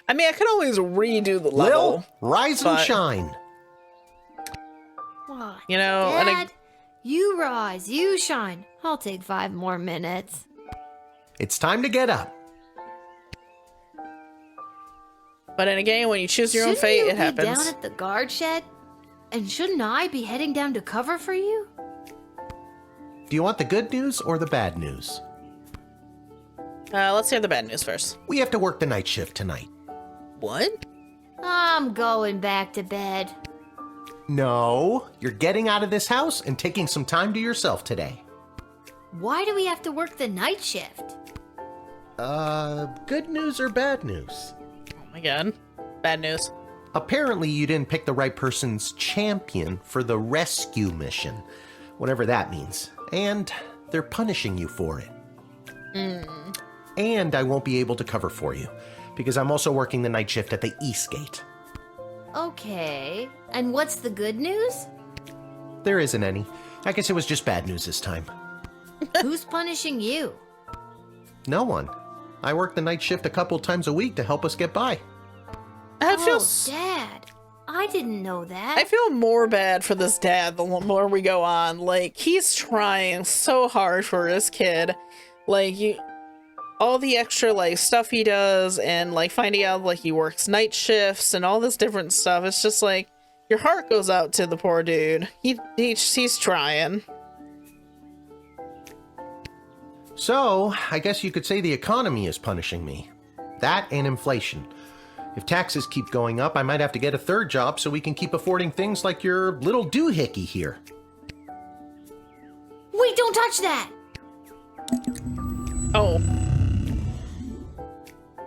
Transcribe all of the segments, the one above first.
I mean, I could always redo the level. Lil, rise and shine. What? You know, Dad, you rise, you shine. I'll take 5 more minutes. It's time to get up. but in a game, when you choose your own Shouldn't fate, you it happens. be down at the guard shed? And shouldn't I be heading down to cover for you? Do you want the good news or the bad news? Let's hear the bad news first. We have to work the night shift tonight. What? I'm going back to bed. No, you're getting out of this house and taking some time to yourself today. Why do we have to work the night shift? Good news or bad news? Oh my god. Bad news. Apparently you didn't pick the right person's champion for the rescue mission, whatever that means. And they're punishing you for it. And I won't be able to cover for you, because I'm also working the night shift at the East Gate. Okay. And what's the good news? There isn't any. I guess it was just bad news this time. Who's punishing you? No one. I work the night shift a couple times a week to help us get by. I feel Oh, Dad. I didn't know that. I feel more bad for this dad the more we go on. Like, he's trying so hard for his kid. Like, all the extra, like, stuff he does, and, like, finding out, like, he works night shifts and all this different stuff. It's just, like, your heart goes out to the poor dude. He's trying. So, I guess you could say the economy is punishing me. That and inflation. If taxes keep going up, I might have to get a third job so we can keep affording things like your little doohickey here. Wait, don't touch that! Oh.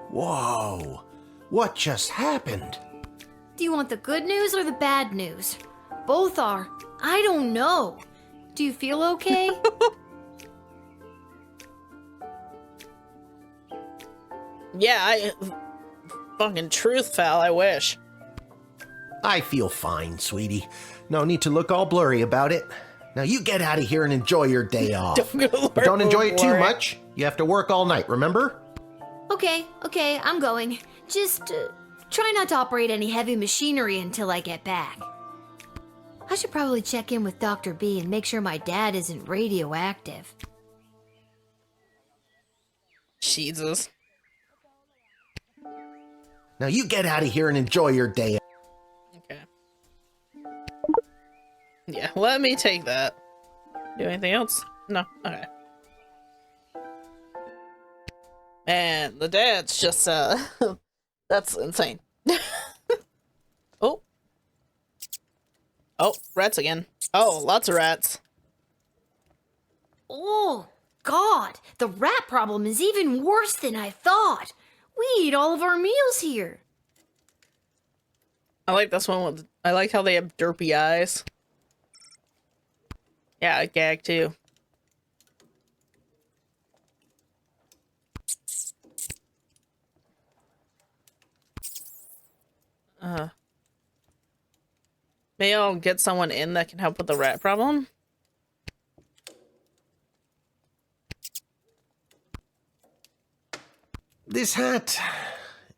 Whoa. What just happened? Do you want the good news or the bad news? Both are. I don't know. Do you feel okay? Yeah, fucking truth, pal, I wish. I feel fine, sweetie. No need to look all blurry about it. Now you get out of here and enjoy your day off. But don't enjoy it too much. You have to work all night, remember? Okay, I'm going. Just try not to operate any heavy machinery until I get back. I should probably check in with Dr. B and make sure my dad isn't radioactive. Jesus. Now you get out of here and enjoy your day. Okay. Yeah, let me take that. Do anything else? No? Okay. Man, the dad's just, that's insane. Oh. Oh, rats again. Oh, lots of rats. Oh, God, the rat problem is even worse than I thought. We eat all of our meals here. I like this one with, I like how they have derpy eyes. Yeah, I gag too. Maybe I'll get someone in that can help with the rat problem. This hat,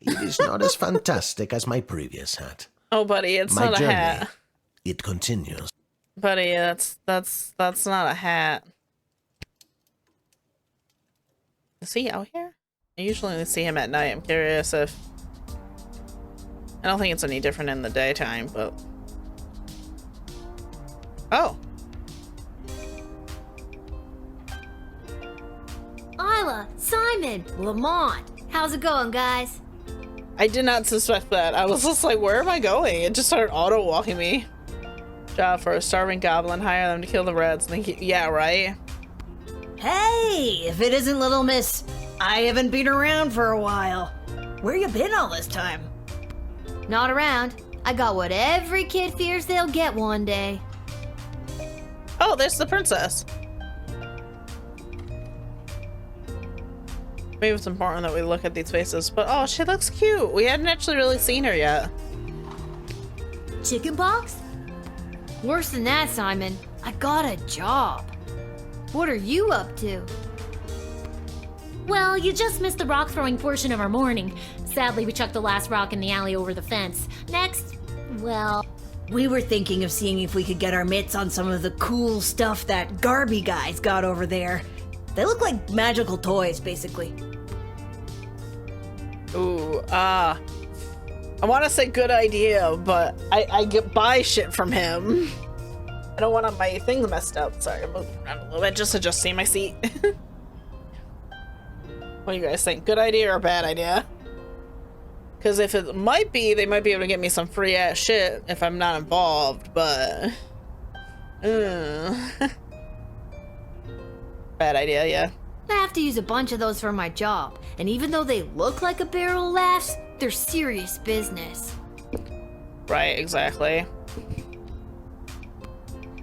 it is not as fantastic as my previous hat. Oh, buddy, it's My not journey, a hat. it continues. Buddy, that's not a hat. Is he out here? I usually only see him at night. I'm curious if... I don't think it's any different in the daytime, but... Oh! Isla, Simon, Lamont, how's it going, guys? I did not suspect that. I was just like, where am I going? It just started auto-walking me. Job for a starving goblin. Hire them to kill the rats. Yeah, right? Hey, if it isn't Little Miss, I haven't been around for a while. Where you been all this time? Not around. I got what every kid fears they'll get one day. Oh, there's the princess. Maybe it's important that we look at these faces, but oh, she looks cute. We hadn't actually really seen her yet. Chickenpox? Worse than that, Simon. I got a job. What are you up to? Well, you just missed the rock throwing portion of our morning. Sadly, we chucked the last rock in the alley over the fence. Next, well... We were thinking of seeing if we could get our mitts on some of the cool stuff that Garby guys got over there. They look like magical toys, basically. Ooh, I want to say good idea, but I get buy shit from him. I don't want my things messed up. Sorry, I'm moving around a little bit just to just see my seat. What do you guys think? Good idea or bad idea? Because if it might be, they might be able to get me some free ass shit if I'm not involved, but... Bad idea, yeah. I have to use a bunch of those for my job, and even though they look like a barrel of laughs, they're serious business. Right, exactly.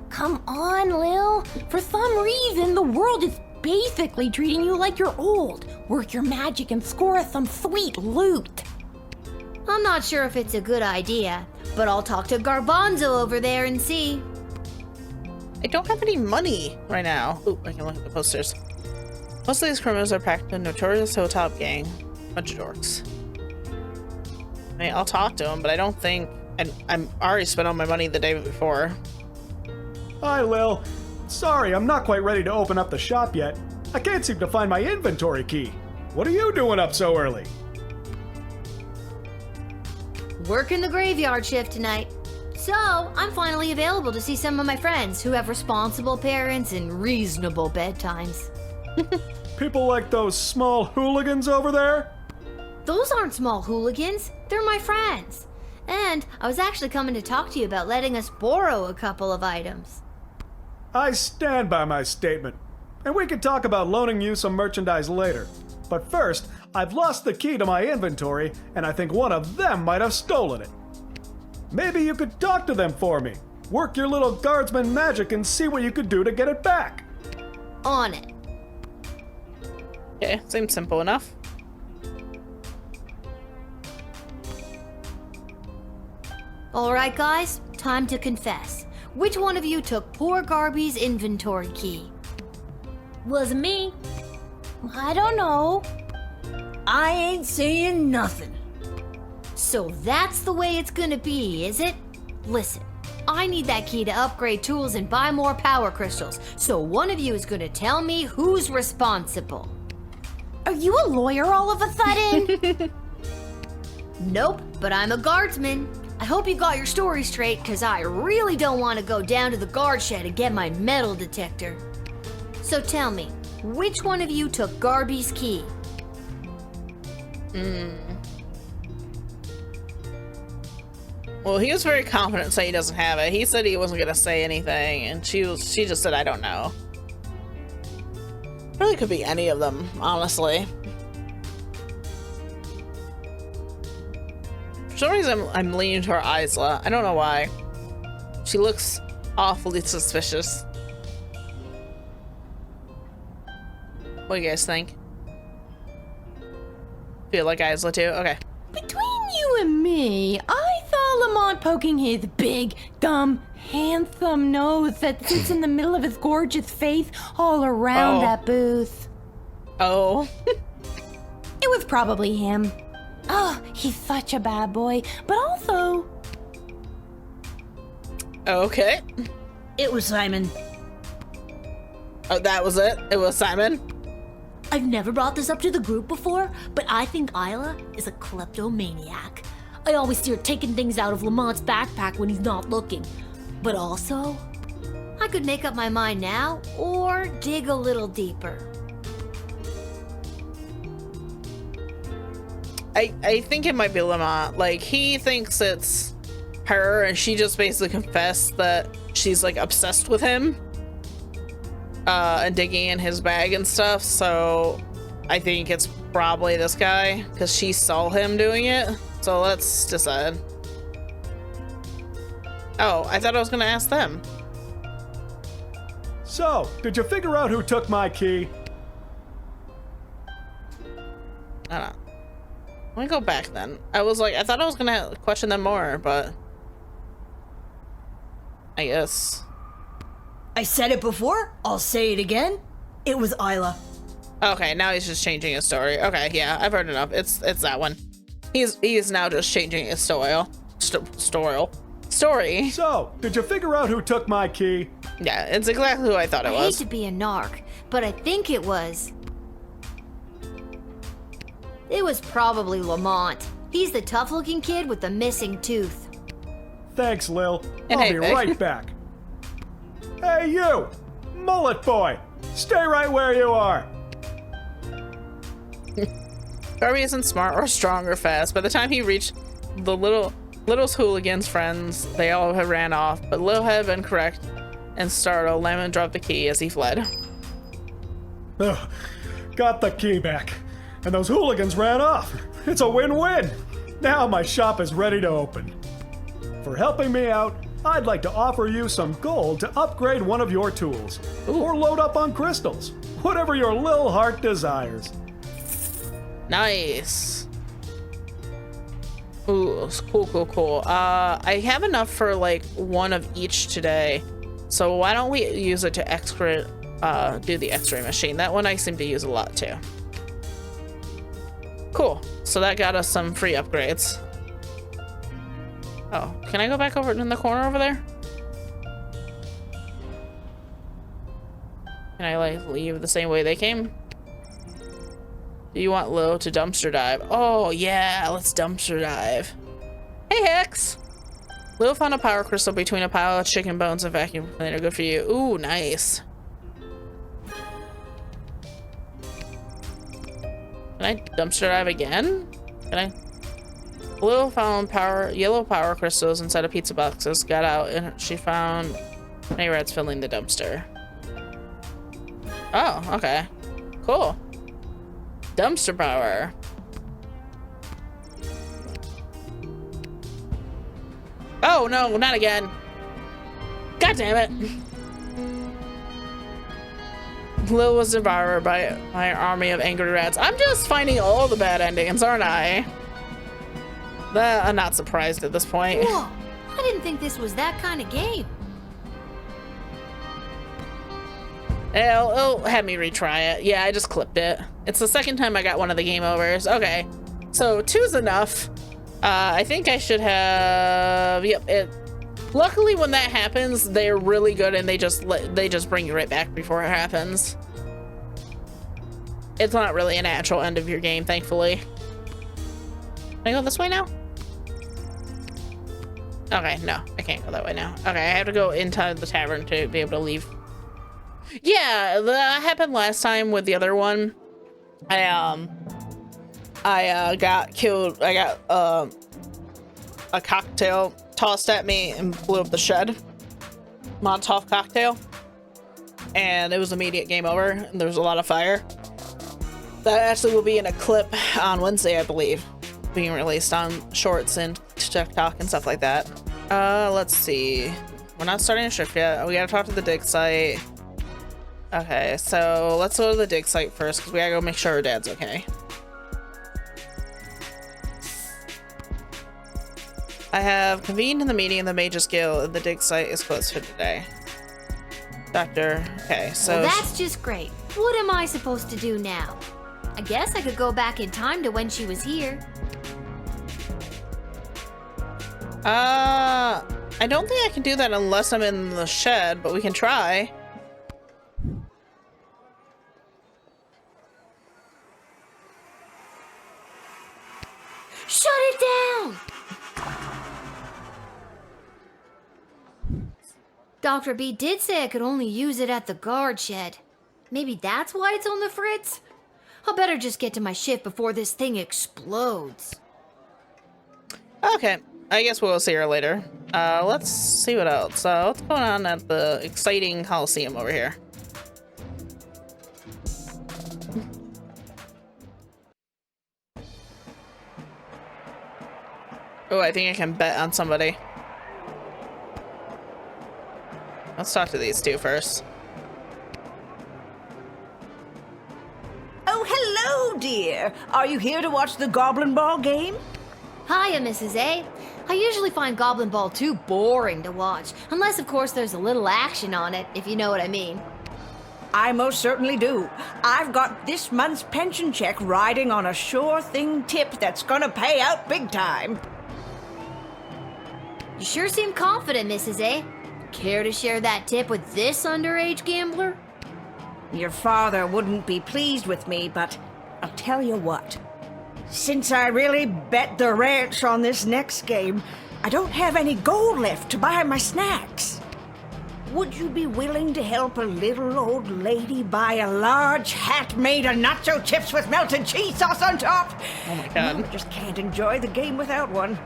Come on, Lil. For some reason, the world is basically treating you like you're old. Work your magic and score us some sweet loot. I'm not sure if it's a good idea, but I'll talk to Garbanzo over there and see. I don't have any money right now. Ooh, I can look at the posters. Most of these criminals are packed in notorious hilltop gang. Bunch of dorks. I mean, I'll talk to them, but I don't think... I'm already spent all my money the day before. Hi, Lil. Sorry, I'm not quite ready to open up the shop yet. I can't seem to find my inventory key. What are you doing up so early? Working the graveyard shift tonight. So, I'm finally available to see some of my friends who have responsible parents and reasonable bedtimes. People like those small hooligans over there? Those aren't small hooligans, they're my friends. And I was actually coming to talk to you about letting us borrow a couple of items. I stand by my statement. And we can talk about loaning you some merchandise later. But first, I've lost the key to my inventory, and I think one of them might have stolen it. Maybe you could talk to them for me. Work your little guardsman magic and see what you could do to get it back. On it. Okay, seems simple enough. Alright guys, time to confess. Which one of you took poor Garby's inventory key? Wasn't me. I don't know. I ain't saying nothing. So that's the way it's gonna be, is it? Listen, I need that key to upgrade tools and buy more power crystals, so one of you is gonna tell me who's responsible. Are you a lawyer all of a sudden? Nope, but I'm a guardsman. I hope you got your story straight, because I really don't want to go down to the guard shed and get my metal detector. So tell me, which one of you took Garby's key? Well, he was very confident saying he doesn't have it. He said he wasn't gonna say anything, and she just said, I don't know. Really could be any of them, honestly. For some reason, I'm leaning toward Isla. I don't know why. She looks awfully suspicious. What do you guys think? Feel like Isla too? Okay. Between you and me, I saw Lamont poking his big, dumb, handsome nose that sits in the middle of his gorgeous face all around that booth. Oh. It was probably him. Oh, he's such a bad boy, but also... Okay. It was Simon. Oh, that was it? It was Simon? I've never brought this up to the group before, but I think Isla is a kleptomaniac. I always see her taking things out of Lamont's backpack when he's not looking. But also... I could make up my mind now, or dig a little deeper. I think it might be Lamont. Like, he thinks it's her, and she just basically confessed that she's, like, obsessed with him. And digging in his bag and stuff, so I think it's probably this guy, because she saw him doing it. So let's decide. Oh, I thought I was gonna ask them. So, did you figure out who took my key? I don't know. Let me go back then. I thought I was gonna question them more, but I guess. I said it before, I'll say it again. It was Isla. Okay, now he's just changing his story. Okay, yeah, I've heard enough. It's that one. He's now just changing his story. So, did you figure out who took my key? Yeah, it's exactly who I thought it I hate was. to be a narc, but I think it was probably Lamont. He's the tough-looking kid with the missing tooth. Thanks, Lil. And I'll hey, be Vic. right back. Hey, you! Mullet boy! Stay right where you are! Garby isn't smart or strong or fast. By the time he reached the Little's hooligans' friends, they all had ran off, but Lil had been correct and startled. Lemon dropped the key as he fled. Ugh, got the key back, and those hooligans ran off. It's a win-win. Now my shop is ready to open. For helping me out, I'd like to offer you some gold to upgrade one of your tools. Or load up on crystals. Whatever your little heart desires. Nice. Ooh, cool. I have enough for like one of each today. So why don't we use it to do the x-ray machine? That one I seem to use a lot too. Cool. So that got us some free upgrades. Oh, can I go back over in the corner over there? Can I like leave the same way they came? Do you want Lil to dumpster dive? Oh yeah, let's dumpster dive. Hey Hex! Lil found a power crystal between a pile of chicken bones and vacuum cleaner. Good for you. Ooh, nice. Can I dumpster dive again? Can I? Lil found yellow power crystals inside of pizza boxes. Got out and she found many rats filling the dumpster. Oh, okay. Cool. Dumpster power. Oh no, not again. God damn it. Lil was devoured by an army of angry rats. I'm just finding all the bad endings, aren't I? I'm not surprised at this point. Whoa, I didn't think this was that kind of game. It'll have me retry it. Yeah, I just clipped it. It's the second time I got one of the game overs. Okay, so 2's enough. I think I should have. Yep. Luckily, when that happens, they're really good and they just bring you right back before it happens. It's not really a natural end of your game, thankfully. Can I go this way now? Okay, no, I can't go that way now. Okay, I have to go into the tavern to be able to leave. Yeah, that happened last time with the other one. I got killed. I got a cocktail tossed at me and blew up the shed. Molotov cocktail. And it was immediate game over. And there was a lot of fire. That actually will be in a clip on Wednesday, I believe. Being released on Shorts and TikTok and stuff like that. Let's see. We're not starting a shift yet. We gotta talk to the dig site. Okay, so let's go to the dig site first because we gotta go make sure our dad's okay. I have convened in the meeting in the Mages Guild. The dig site is closed for today. Doctor, okay, so... Well, that's just great. What am I supposed to do now? I guess I could go back in time to when she was here. I don't think I can do that unless I'm in the shed, but we can try. Shut it down! Dr. B did say I could only use it at the guard shed. Maybe that's why it's on the fritz? I'll better just get to my shift before this thing explodes. Okay, I guess we'll see her later. Let's see what else. What's going on at the exciting Coliseum over here? Oh, I think I can bet on somebody. Let's talk to these two first. Oh, hello, dear. Are you here to watch the Goblin Ball game? Hiya, Mrs. A. I usually find Goblin Ball too boring to watch, unless of course there's a little action on it, if you know what I mean. I most certainly do. I've got this month's pension check riding on a sure thing tip that's gonna pay out big time. You sure seem confident, Mrs. A. Care to share that tip with this underage gambler? Your father wouldn't be pleased with me, but I'll tell you what. Since I really bet the ranch on this next game, I don't have any gold left to buy my snacks. Would you be willing to help a little old lady buy a large hat made of nacho chips with melted cheese sauce on top? Oh my god. I just can't enjoy the game without one.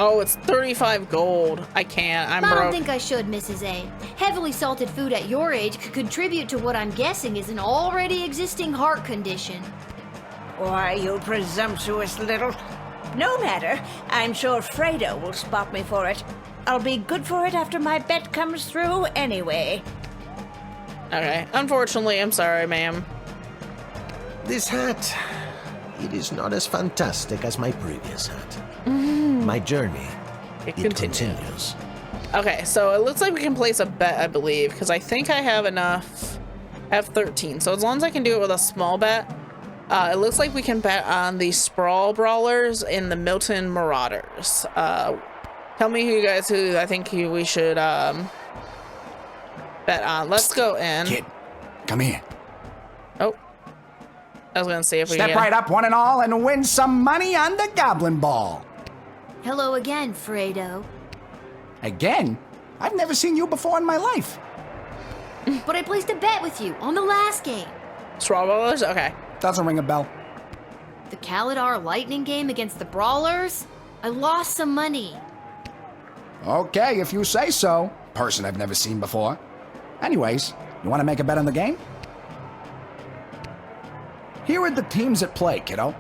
Oh, it's 35 gold. I can't. I'm I broke. don't think I should, Mrs. A. Heavily salted food at your age could contribute to what I'm guessing is an already existing heart condition. Why, you presumptuous little... No matter. I'm sure Fredo will spot me for it. I'll be good for it after my bet comes through anyway. Okay. Unfortunately, I'm sorry, ma'am. This hat, it is not as fantastic as my previous hat. My journey, It it continues. continues. Okay, so it looks like we can place a bet, I believe, because I think I have enough. I have 13, so as long as I can do it with a small bet, it looks like we can bet on the Sprawl Brawlers and the Milton Marauders. Tell me who I think we should bet on. Let's go in. Kid, come here. Oh, I was gonna see if we Step can. right up, one and all, and win some money on the Goblin Ball. Hello again, Fredo. Again? I've never seen you before in my life. But I placed a bet with you on the last game. Sprawl Brawlers. Okay. Doesn't ring a bell. The Kalidar Lightning game against the Brawlers? I lost some money. Okay, if you say so. Person I've never seen before. Anyways, you want to make a bet on the game? Here are the teams at play, kiddo.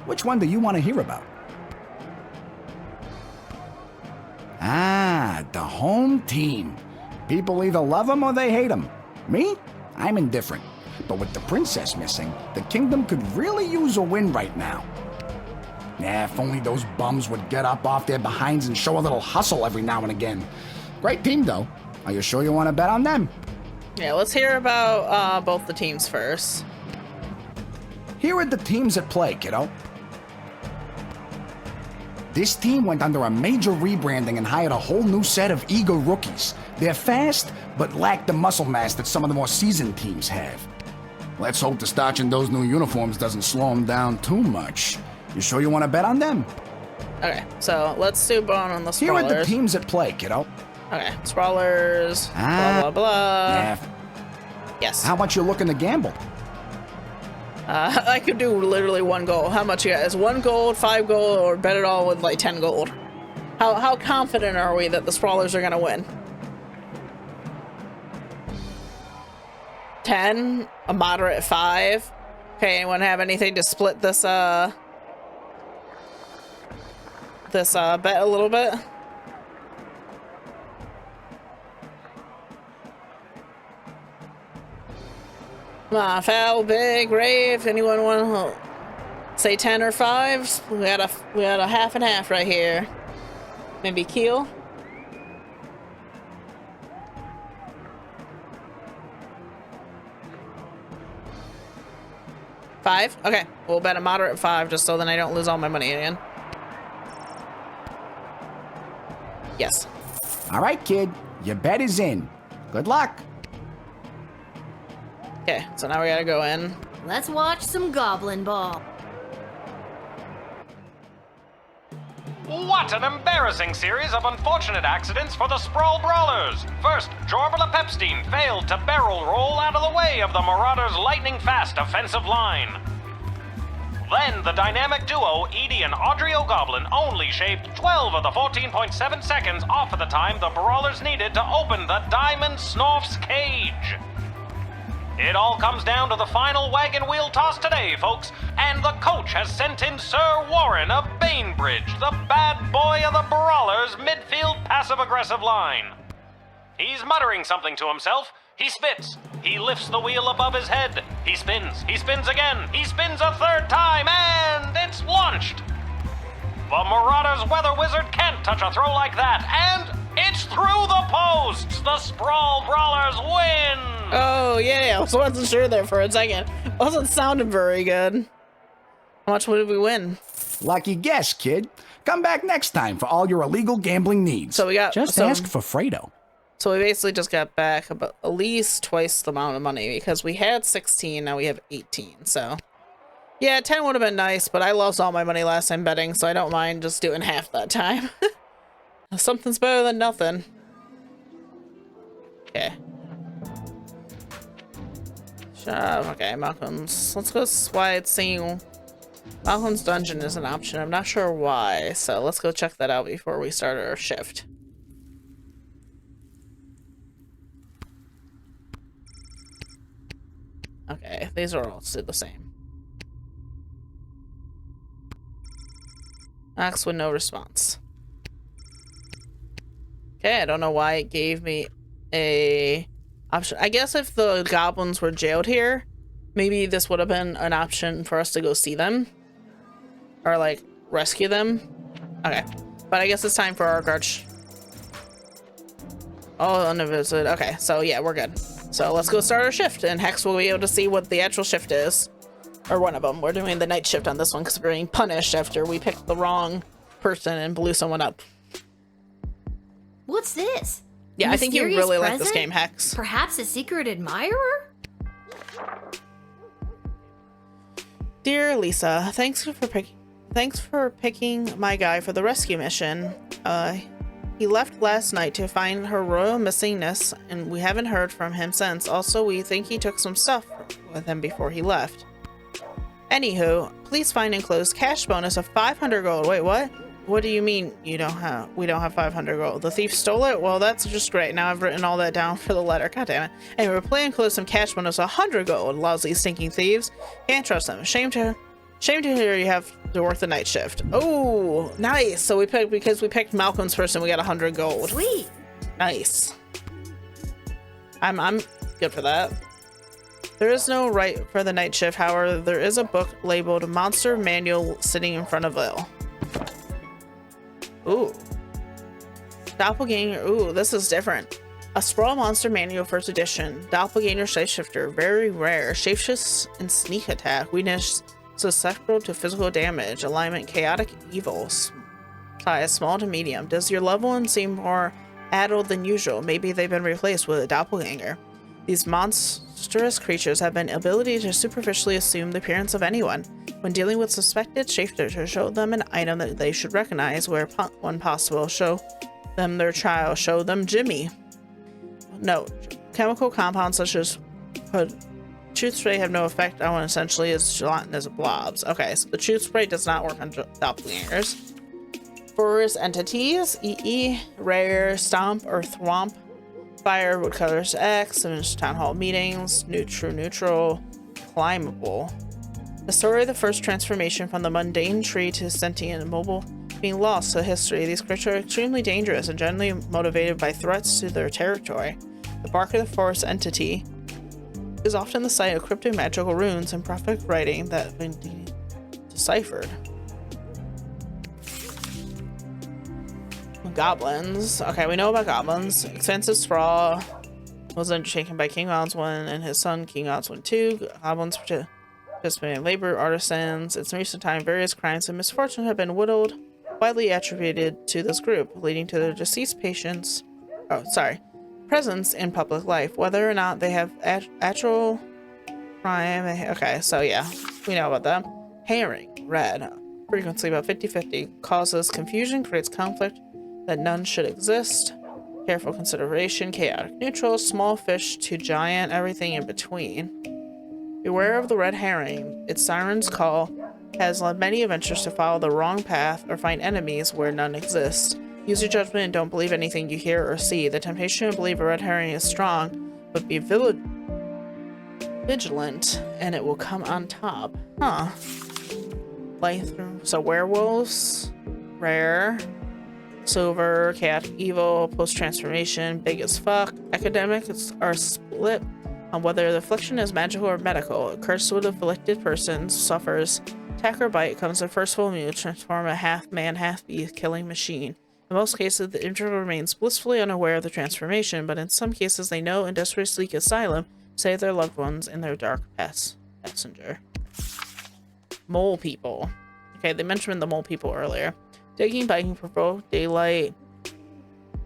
Which one do you want to hear about? Ah, the home team. People either love them or they hate them. Me? I'm indifferent. But with the princess missing, the kingdom could really use a win right now. Yeah, if only those bums would get up off their behinds and show a little hustle every now and again. Great team, though. Are you sure you want to bet on them? Yeah, let's hear about both the teams first. Here are the teams at play, kiddo. This team went under a major rebranding and hired a whole new set of eager rookies. They're fast, but lack the muscle mass that some of the more seasoned teams have. Let's hope the starch in those new uniforms doesn't slow them down too much. You sure you want to bet on them? Okay, so let's do bone on the Here are Sprawlers. the teams at play, kiddo. Okay, Sprawlers, Ah, blah, blah, blah. Yeah. Yes. How much you looking to gamble? I could do literally 1 gold. How much you guys? 1 gold, 5 gold, or bet it all with like 10 gold? How confident are we that the Sprawlers are gonna win? 10? A moderate 5? Okay, anyone have anything to split this bet a little bit? Come on, foul, big, rave. Anyone want to say 10 or 5s? We got a half and half right here. Maybe Keel. Five? Okay, we'll bet a moderate 5 just so then I don't lose all my money again. Yes. All right, kid. Your bet is in. Good luck. Okay, so now we gotta go in. Let's watch some Goblin Ball. What an embarrassing series of unfortunate accidents for the Sprawl Brawlers. First, Jorbala Pepstein failed to barrel roll out of the way of the Marauders' lightning-fast offensive line. Then, the dynamic duo, Edie and Audrey O'Goblin, only shaved 12 of the 14.7 seconds off of the time the Brawlers needed to open the Diamond Snorf's cage. It all comes down to the final wagon wheel toss today, folks, and the coach has sent in Sir Warren of Bainbridge, the bad boy of the Brawlers' midfield passive-aggressive line. He's muttering something to himself. He spits. He lifts the wheel above his head. He spins. He spins again. He spins a 3rd time, and it's launched. The Marauders' weather wizard can't touch a throw like that, and It's through the posts! The Sprawl Brawlers win! Oh, yeah, I wasn't sure there for a second. Wasn't sounding very good. How much would we win? Lucky guess, kid. Come back next time for all your illegal gambling needs. So we got Just ask for Fredo. So we basically just got back about at least twice the amount of money because we had 16, now we have 18. So yeah, 10 would have been nice, but I lost all my money last time betting, so I don't mind just doing half that time. Something's better than nothing. Okay. Okay, Malcolm's. Let's go slide seeing. Malcolm's dungeon is an option. I'm not sure why, so let's go check that out before we start our shift. Okay, these are all still the same. Ask with no response. Okay, I don't know why it gave me a option. I guess if the goblins were jailed here, maybe this would have been an option for us to go see them. Or, like, rescue them. Okay. But I guess it's time for our guards. Oh, unvisited. Okay, so yeah, we're good. So let's go start our shift, and Hex will be able to see what the actual shift is. Or one of them. We're doing the night shift on this one because we're being punished after we picked the wrong person and blew someone up. What's this? Yeah, I think you Mysterious really like this present? game, Hex. Perhaps a secret admirer? Dear Lisa, thanks for picking my guy for the rescue mission. He left last night to find her royal missingness, and we haven't heard from him since. Also, we think he took some stuff with him before he left. Anywho, please find enclosed cash bonus of 500 gold. Wait, what? What do you mean we don't have 500 gold? The thief stole it? Well, that's just great. Now I've written all that down for the letter. God damn it. Anyway, play enclosed some cash bonus 100 gold. Lousy stinking thieves. Can't trust them. Shame to hear you have to work the night shift. Oh, nice. So because we picked Malcolm's person, we got 100 gold. Sweet. Nice. I'm good for that. There is no right for the night shift. However, there is a book labeled Monster Manual sitting in front of Will. Ooh. Doppelganger. Ooh, this is different. A Sprawl Monster Manual First Edition. Doppelganger Shapeshifter. Very rare. Shapeshifts and sneak attack. Weakness susceptible to physical damage. Alignment Chaotic Evils. Size small to medium. Does your loved one seem more addled than usual? Maybe they've been replaced with a doppelganger. These monstrous creatures have an ability to superficially assume the appearance of anyone. When dealing with suspected shapeshifters, show them an item that they should recognize where when possible. Show them their child. Show them Jimmy. Note: chemical compounds such as truth spray have no effect on one essentially as gelatinous blobs. Okay, so the truth spray does not work on doppelgangers. Forest entities: EE, rare, stomp or thwomp. Fire, woodcutters X, town hall meetings, neutral, climbable. The story of the first transformation from the mundane tree to sentient and mobile being lost to history. These creatures are extremely dangerous and generally motivated by threats to their territory. The bark of the forest entity is often the site of cryptic magical runes and prophetic writing that have been deciphered. Goblins. Okay, we know about goblins. Expensive sprawl was undertaken by King Guardsman and his son King Guardsman II. Goblins participate in labor, artisans. In recent time, various crimes and misfortune have been widely attributed to this group, leading to their deceased presence in public life. Whether or not they have actual crime. Okay, so yeah, we know about them. Herring, red. Frequency about 50-50. Causes confusion, creates conflict that none should exist. Careful consideration, chaotic neutral, small fish to giant, everything in between. Beware of the red herring. Its siren's call has led many adventurers to follow the wrong path or find enemies where none exist. Use your judgment and don't believe anything you hear or see. The temptation to believe a red herring is strong, but be vigilant and it will come on top. Huh. Playthrough. So werewolves, rare. Silver, chaotic evil, post-transformation, big as fuck. Academics are split on whether the affliction is magical or medical. A curse with afflicted person suffers. Attack or bite comes in first full moon, transform a half-man, half-beast killing machine. In most cases, the individual remains blissfully unaware of the transformation, but in some cases they know and desperately seek asylum to save their loved ones in their dark passenger. Mole people. Okay, they mentioned the mole people earlier. Digging, biking for broad daylight,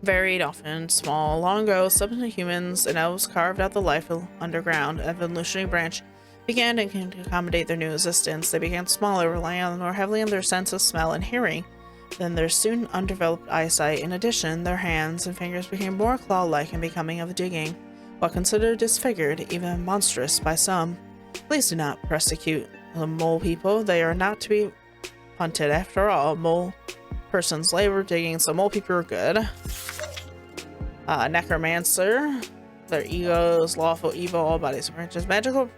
varied, often small. Long ago, subsequent humans and elves carved out the life underground. An evolutionary branch began to accommodate their new existence. They began smaller, relying more heavily on their sense of smell and hearing than their soon undeveloped eyesight. In addition, their hands and fingers became more claw-like and becoming of digging. While considered disfigured, even monstrous by some, please do not persecute the mole people. They are not to be hunted. After all, mole persons labor digging, so mole people are good. Necromancer. Their egos, lawful evil, all bodies and branches. Magical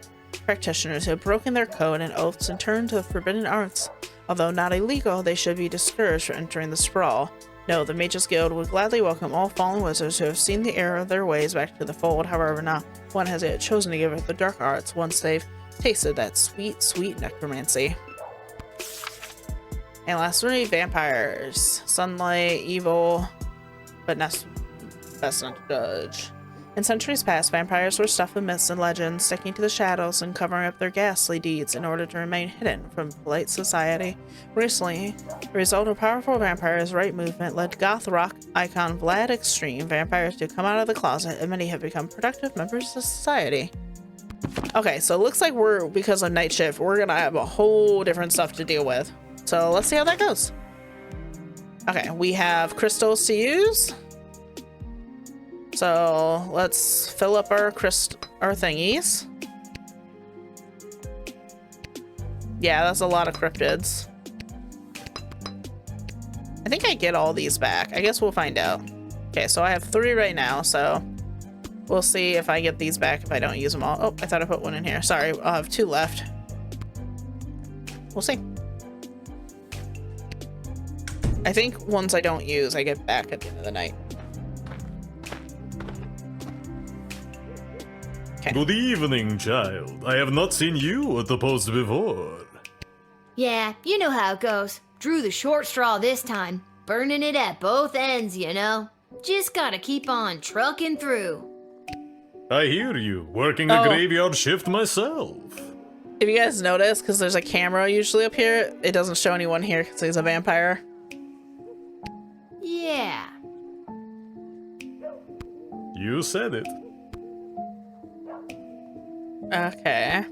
practitioners who have broken their code and oaths and turned to the forbidden arts. Although not illegal, they should be discouraged from entering the sprawl. No, the Mages Guild would gladly welcome all fallen wizards who have seen the error of their ways back to the fold. However, not one has yet chosen to give up the dark arts once they've tasted that sweet, sweet necromancy. And lastly, vampires. Sunlight, evil, but best not to judge. In centuries past, vampires were stuffed with myths and legends, sticking to the shadows and covering up their ghastly deeds in order to remain hidden from polite society. Recently, the result of powerful vampires' right movement led goth rock icon Vlad Extreme vampires to come out of the closet, and many have become productive members of society. Okay, so it looks like because of night shift, we're gonna have a whole different stuff to deal with. So let's see how that goes. Okay, we have crystals to use. So let's fill up our thingies. Yeah, that's a lot of cryptids. I think I get all these back. I guess we'll find out. Okay, so I have 3 right now, so we'll see if I get these back if I don't use them all. Oh, I thought I put 1 in here. Sorry, I'll have 2 left. We'll see. I think ones I don't use, I get back at the end of the night. Okay. Good evening, child. I have not seen you at the post before. Yeah, you know how it goes. Drew the short straw this time. Burning it at both ends, you know. Just gotta keep on trucking through. I hear you. Working a graveyard shift myself. If you guys notice, because there's a camera usually up here, it doesn't show anyone here because he's a vampire. Yeah. You said it. Okay.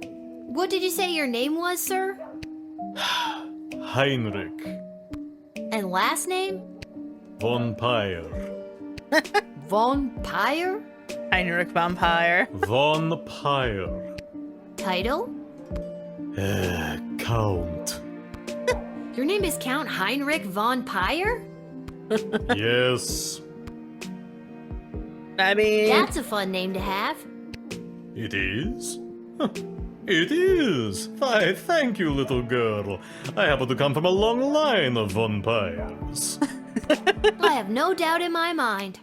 What did you say your name was, sir? Heinrich. And last name? Von Pyre. Von Pyre? Heinrich Vampire. Von Pyre. Title? Count. Your name is Count Heinrich von Pyre? Yes. I mean... That's a fun name to have. It is? It is. Why, thank you, little girl. I happen to come from a long line of vampires. I have no doubt in my mind.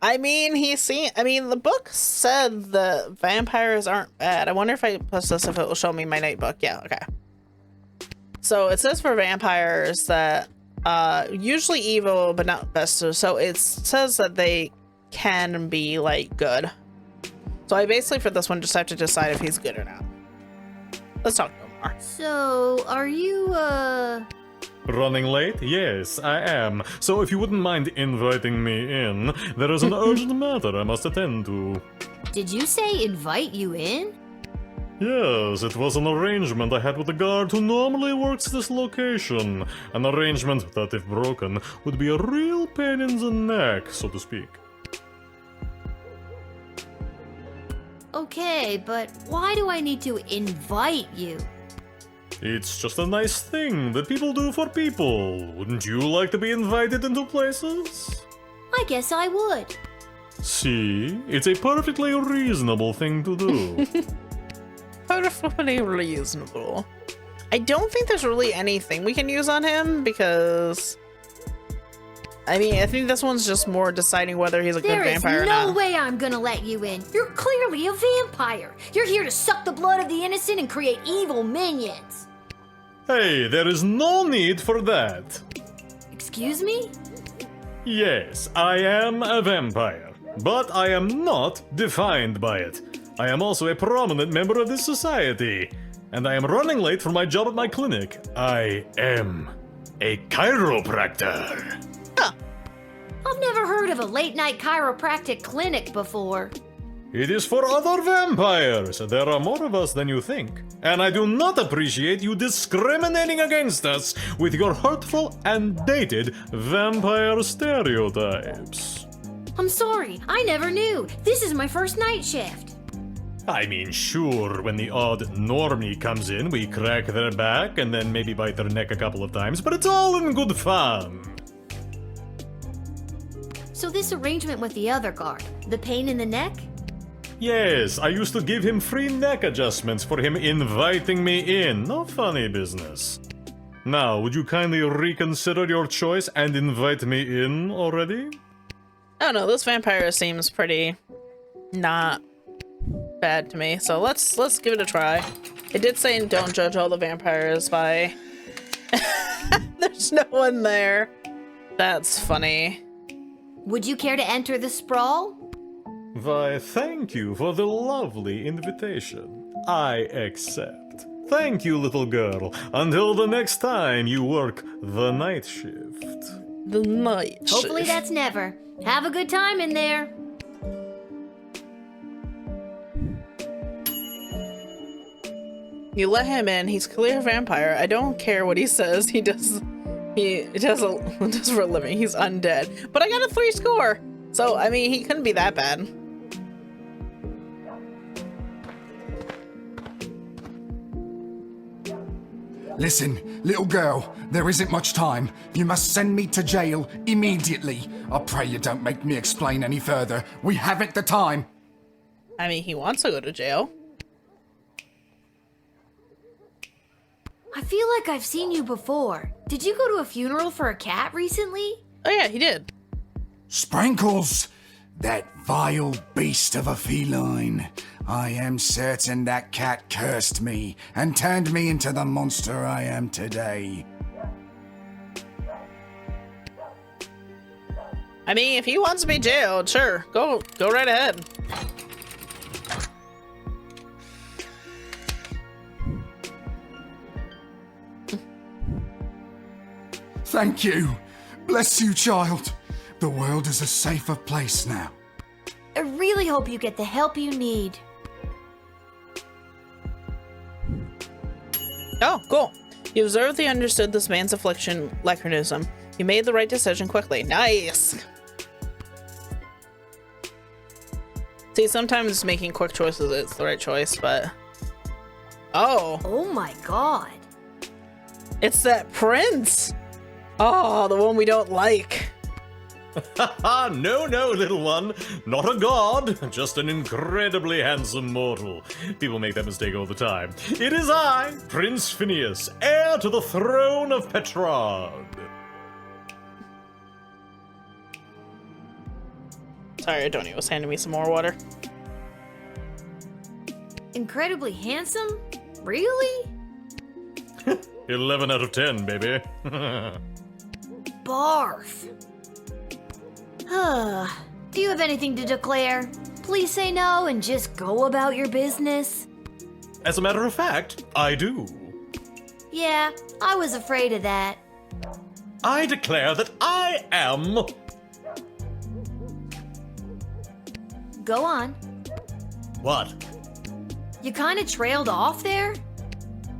I mean, the book said the vampires aren't bad. I wonder if I post this, if it will show me my night book. Yeah, okay. So it says for vampires that usually evil, but not best. So it says that they can be like good. So I basically for this one just have to decide if he's good or not. Let's talk to him more. So, are you, Running late? Yes, I am. So if you wouldn't mind inviting me in, there is an urgent matter I must attend to. Did you say invite you in? Yes, it was an arrangement I had with the guard who normally works this location. An arrangement that, if broken, would be a real pain in the neck, so to speak. Okay, but why do I need to invite you? It's just a nice thing that people do for people. Wouldn't you like to be invited into places? I guess I would. See? It's a perfectly reasonable thing to do. Perfectly reasonable. I don't think there's really anything we can use on him because... I mean, I think this one's just more deciding whether he's a good vampire or not. There is no way I'm gonna let you in. You're clearly a vampire. You're here to suck the blood of the innocent and create evil minions. Hey, there is no need for that. Excuse me? Yes, I am a vampire, but I am not defined by it. I am also a prominent member of this society, and I am running late for my job at my clinic. I am a chiropractor. I've never heard of a late-night chiropractic clinic before. It is for other vampires. There are more of us than you think. And I do not appreciate you discriminating against us with your hurtful and dated vampire stereotypes. I'm sorry, I never knew. This is my first night shift. I mean, sure, when the odd normie comes in, we crack their back and then maybe bite their neck a couple of times, but it's all in good fun. So this arrangement with the other guard, the pain in the neck? Yes, I used to give him free neck adjustments for him inviting me in. No funny business. Now, would you kindly reconsider your choice and invite me in already? I don't know, this vampire seems pretty not bad to me, so let's give it a try. It did say don't judge all the vampires by... There's no one there. That's funny. Would you care to enter the sprawl? Why, thank you for the lovely invitation. I accept. Thank you, little girl. Until the next time you work the night shift. The night shift. Hopefully that's never. Have a good time in there. You let him in, he's clearly a vampire. I don't care what he says. He does for a living. He's undead. But I got a 3 score. So, I mean, he couldn't be that bad. Listen, little girl, there isn't much time. You must send me to jail immediately. I pray you don't make me explain any further. We haven't the time. I mean, he wants to go to jail. I feel like I've seen you before. Did you go to a funeral for a cat recently? Oh yeah, he did. Sprinkles! That vile beast of a feline. I am certain that cat cursed me and turned me into the monster I am today. I mean, if he wants to be jailed, sure, go right ahead. Thank you. Bless you, child. The world is a safer place now. I really hope you get the help you need. Oh, cool. You observed and understood this man's affliction, lacrinism. You made the right decision quickly. Nice! See, sometimes making quick choices is the right choice, but... Oh! Oh my god. It's that prince! Oh, the one we don't like. No, little one. Not a god, just an incredibly handsome mortal. People make that mistake all the time. It is I, Prince Phineas, heir to the throne of Petrarch. Sorry, Adoni was handing me some more water. Incredibly handsome? Really? 11 out of 10, baby. Barf. Do you have anything to declare? Please say no and just go about your business. As a matter of fact, I do. Yeah, I was afraid of that. I declare that I am... Go on. What? You kind of trailed off there?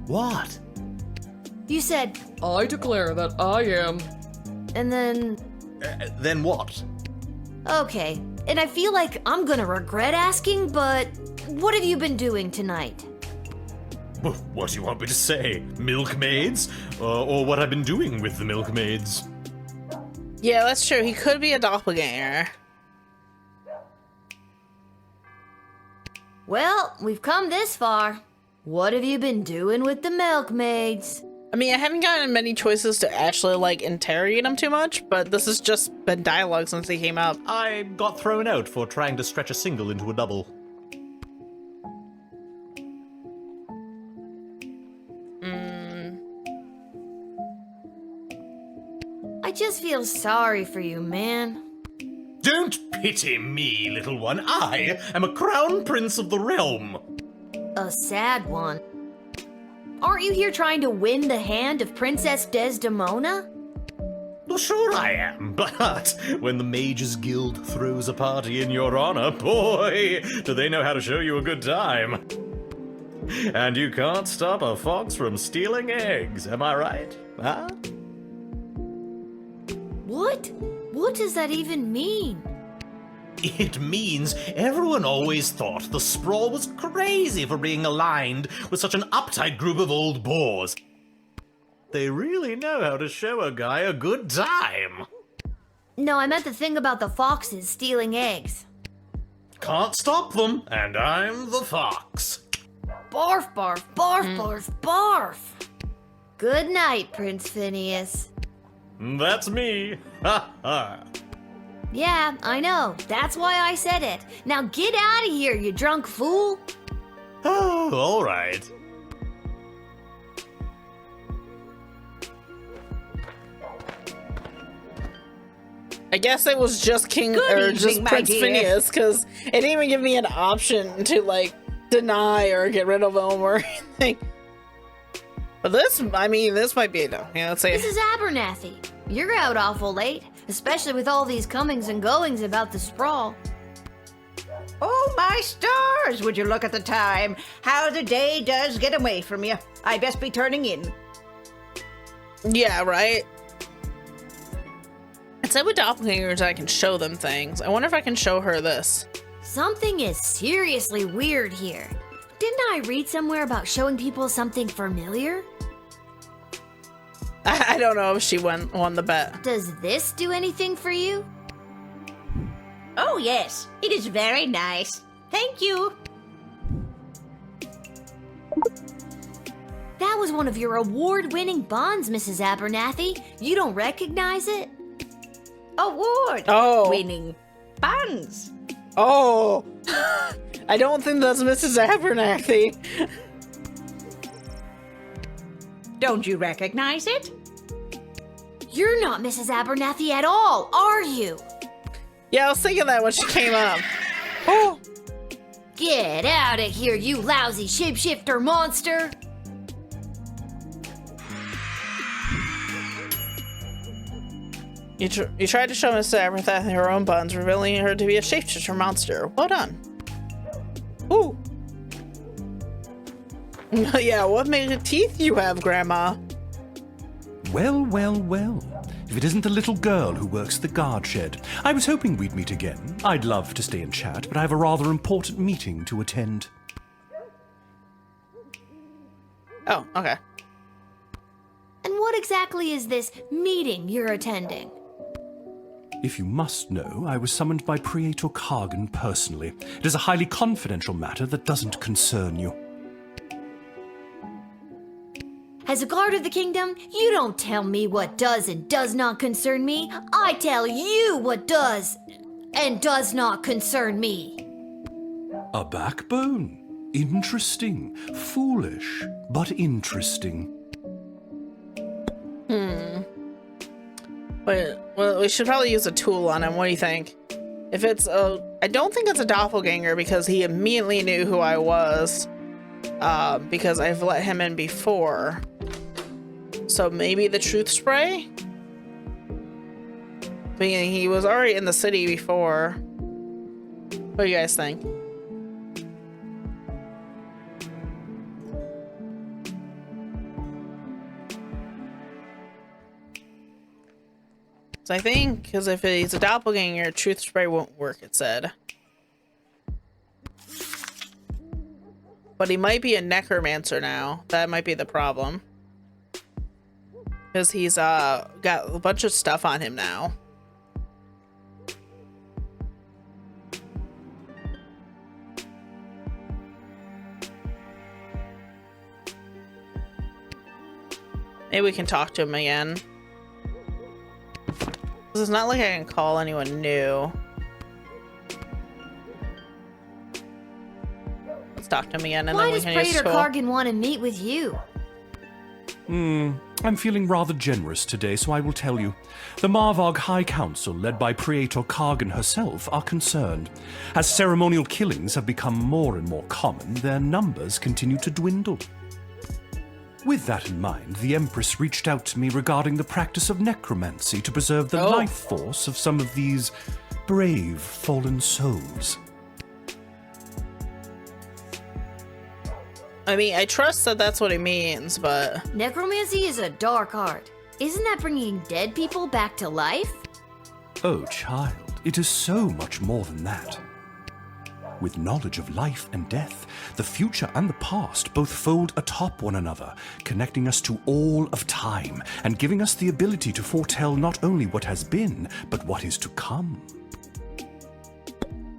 What? You said, I declare that I am... and then... Then what? Okay, and I feel like I'm gonna regret asking, but what have you been doing tonight? What do you want me to say? Milkmaids? Or what I've been doing with the milkmaids? Yeah, that's true. He could be a doppelganger. Well, we've come this far. What have you been doing with the milkmaids? I mean, I haven't gotten many choices to actually, like, interrogate him too much, but this has just been dialogue since he came up. I got thrown out for trying to stretch a single into a double. just feel sorry for you, man. Don't pity me, little one. I am a crown prince of the realm. A sad one. Aren't you here trying to win the hand of Princess Desdemona? Well, sure I am, but when the Mages Guild throws a party in your honor, boy, do they know how to show you a good time. And you can't stop a fox from stealing eggs, am I right? Huh? What? What does that even mean? It means everyone always thought the Sprawl was crazy for being aligned with such an uptight group of old bores. They really know how to show a guy a good time. No, I meant the thing about the foxes stealing eggs. Can't stop them, and I'm the fox. Barf, barf, barf, barf, barf. Good night, Prince Phineas. That's me. Ha ha. Yeah, I know. That's why I said it. Now get out of here, you drunk fool. Oh, all right. I guess it was just evening, my Prince dear. Phineas, because it didn't even give me an option to, like, deny or get rid of him or anything. But this, I mean, this might be enough. Yeah, let's say. Mrs. Abernathy, you're out awful late, especially with all these comings and goings about the Sprawl. Oh, my stars! Would you look at the time? How the day does get away from you. I best be turning in. Yeah, right? It said with doppelgangers I can show them things. I wonder if I can show her this. Something is seriously weird here. Didn't I read somewhere about showing people something familiar? I don't know if she won the bet. Does this do anything for you? Oh, yes. It is very nice. Thank you. That was one of your award-winning bonds, Mrs. Abernathy. You don't recognize it? Award. Oh. Winning. Buns. Oh! I don't think that's Mrs. Abernathy. Don't you recognize it? You're not Mrs. Abernathy at all, are you? Yeah, I was thinking that when she came up. Oh! Get out of here, you lousy shapeshifter monster! You tried to show Mrs. Abernathy her own buns, revealing her to be a shapeshifter monster. Well done. Ooh. Yeah, what made teeth you have, Grandma? Well, well, well. If it isn't the little girl who works the guard shed. I was hoping we'd meet again. I'd love to stay and chat, but I have a rather important meeting to attend. Oh, okay. And what exactly is this meeting you're attending? If you must know, I was summoned by Praetor Kargan personally. It is a highly confidential matter that doesn't concern you. As a guard of the kingdom, you don't tell me what does and does not concern me. I tell you what does and does not concern me. A backbone. Interesting. Foolish, but interesting. Wait, well, we should probably use a tool on him. What do you think? If it's a... I don't think it's a doppelganger because he immediately knew who I was. Because I've let him in before. So maybe the truth spray? But he was already in the city before. What do you guys think? So I think, because if he's a doppelganger, truth spray won't work, it said. But he might be a necromancer now. That might be the problem. Because he's got a bunch of stuff on him now. Maybe we can talk to him again. It's not like I can call anyone new. Let's talk to him again and Why then we does can use Praetor tool. Kargan want to meet with you? I'm feeling rather generous today, so I will tell you. The Marvog High Council, led by Praetor Kargan herself, are concerned. As ceremonial killings have become more and more common, their numbers continue to dwindle. With that in mind, the Empress reached out to me regarding the practice of necromancy to preserve the life force of some of these brave fallen souls. I mean, I trust that that's what he means, but... Necromancy is a dark art. Isn't that bringing dead people back to life? Oh, child, it is so much more than that. With knowledge of life and death, the future and the past both fold atop one another, connecting us to all of time and giving us the ability to foretell not only what has been, but what is to come.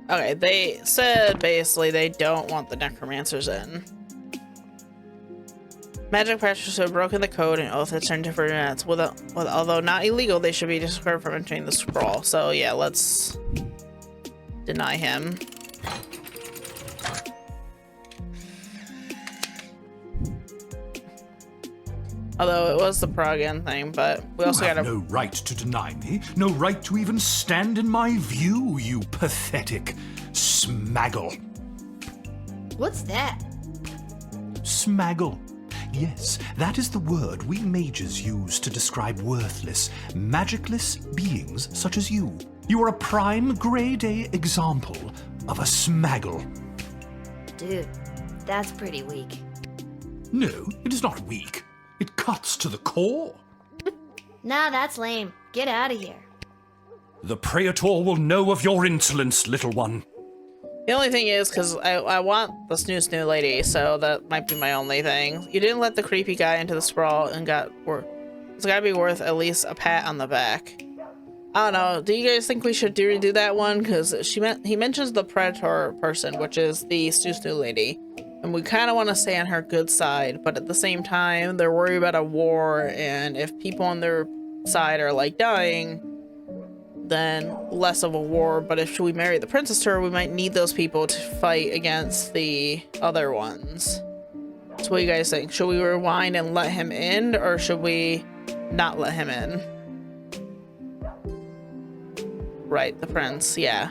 Okay, they said basically they don't want the necromancers in. Magic practitioners have broken the code and oath has turned to nets. Although not illegal, they should be discovered from entering the scroll. So yeah, let's deny him. Although it was the Pragan thing, but we also You have gotta... no right to deny me, no right to even stand in my view, you pathetic smaggle. What's that? Smaggle. Yes, that is the word we mages use to describe worthless, magicless beings such as you. You are a prime grade A example of a smaggle. Dude, that's pretty weak. No, it is not weak. It cuts to the core. Nah, that's lame. Get out of here. The Praetor will know of your insolence, little one. The only thing is, because I want the snoo lady, so that might be my only thing. You didn't let the creepy guy into the sprawl and it's gotta be worth at least a pat on the back. I don't know, do you guys think we should do that one? Because he mentions the Predator person, which is the snoo lady. And we kind of want to stay on her good side, but at the same time, they're worried about a war, and if people on their side are like dying, then less of a war. But if we marry the princess to her, we might need those people to fight against the other ones. So what do you guys think? Should we rewind and let him in, or should we not let him in? Right, the prince, yeah.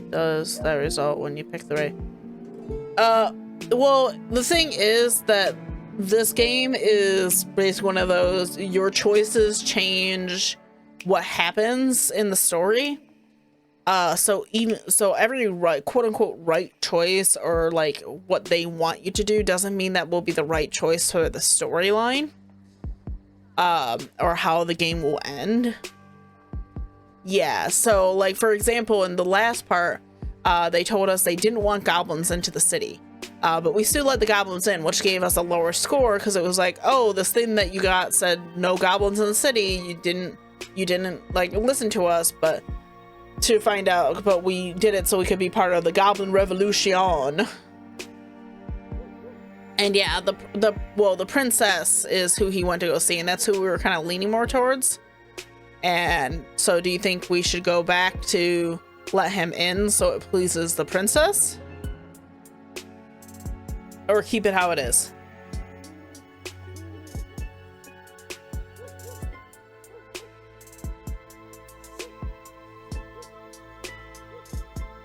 Does that result when you pick the right? Well, the thing is that this game is basically one of those, your choices change what happens in the story. So every right, quote unquote, right choice, or like what they want you to do, doesn't mean that will be the right choice for the storyline, or how the game will end. Yeah, so like for example, in the last part, they told us they didn't want goblins into the city. But we still let the goblins in, which gave us a lower score because it was like, oh, this thing that you got said no goblins in the city. You didn't like listen to us, but to find out, but we did it so we could be part of the Goblin Revolution. And yeah, the princess is who he went to go see, and that's who we were kind of leaning more towards. And so, do you think we should go back to let him in so it pleases the princess? Or keep it how it is?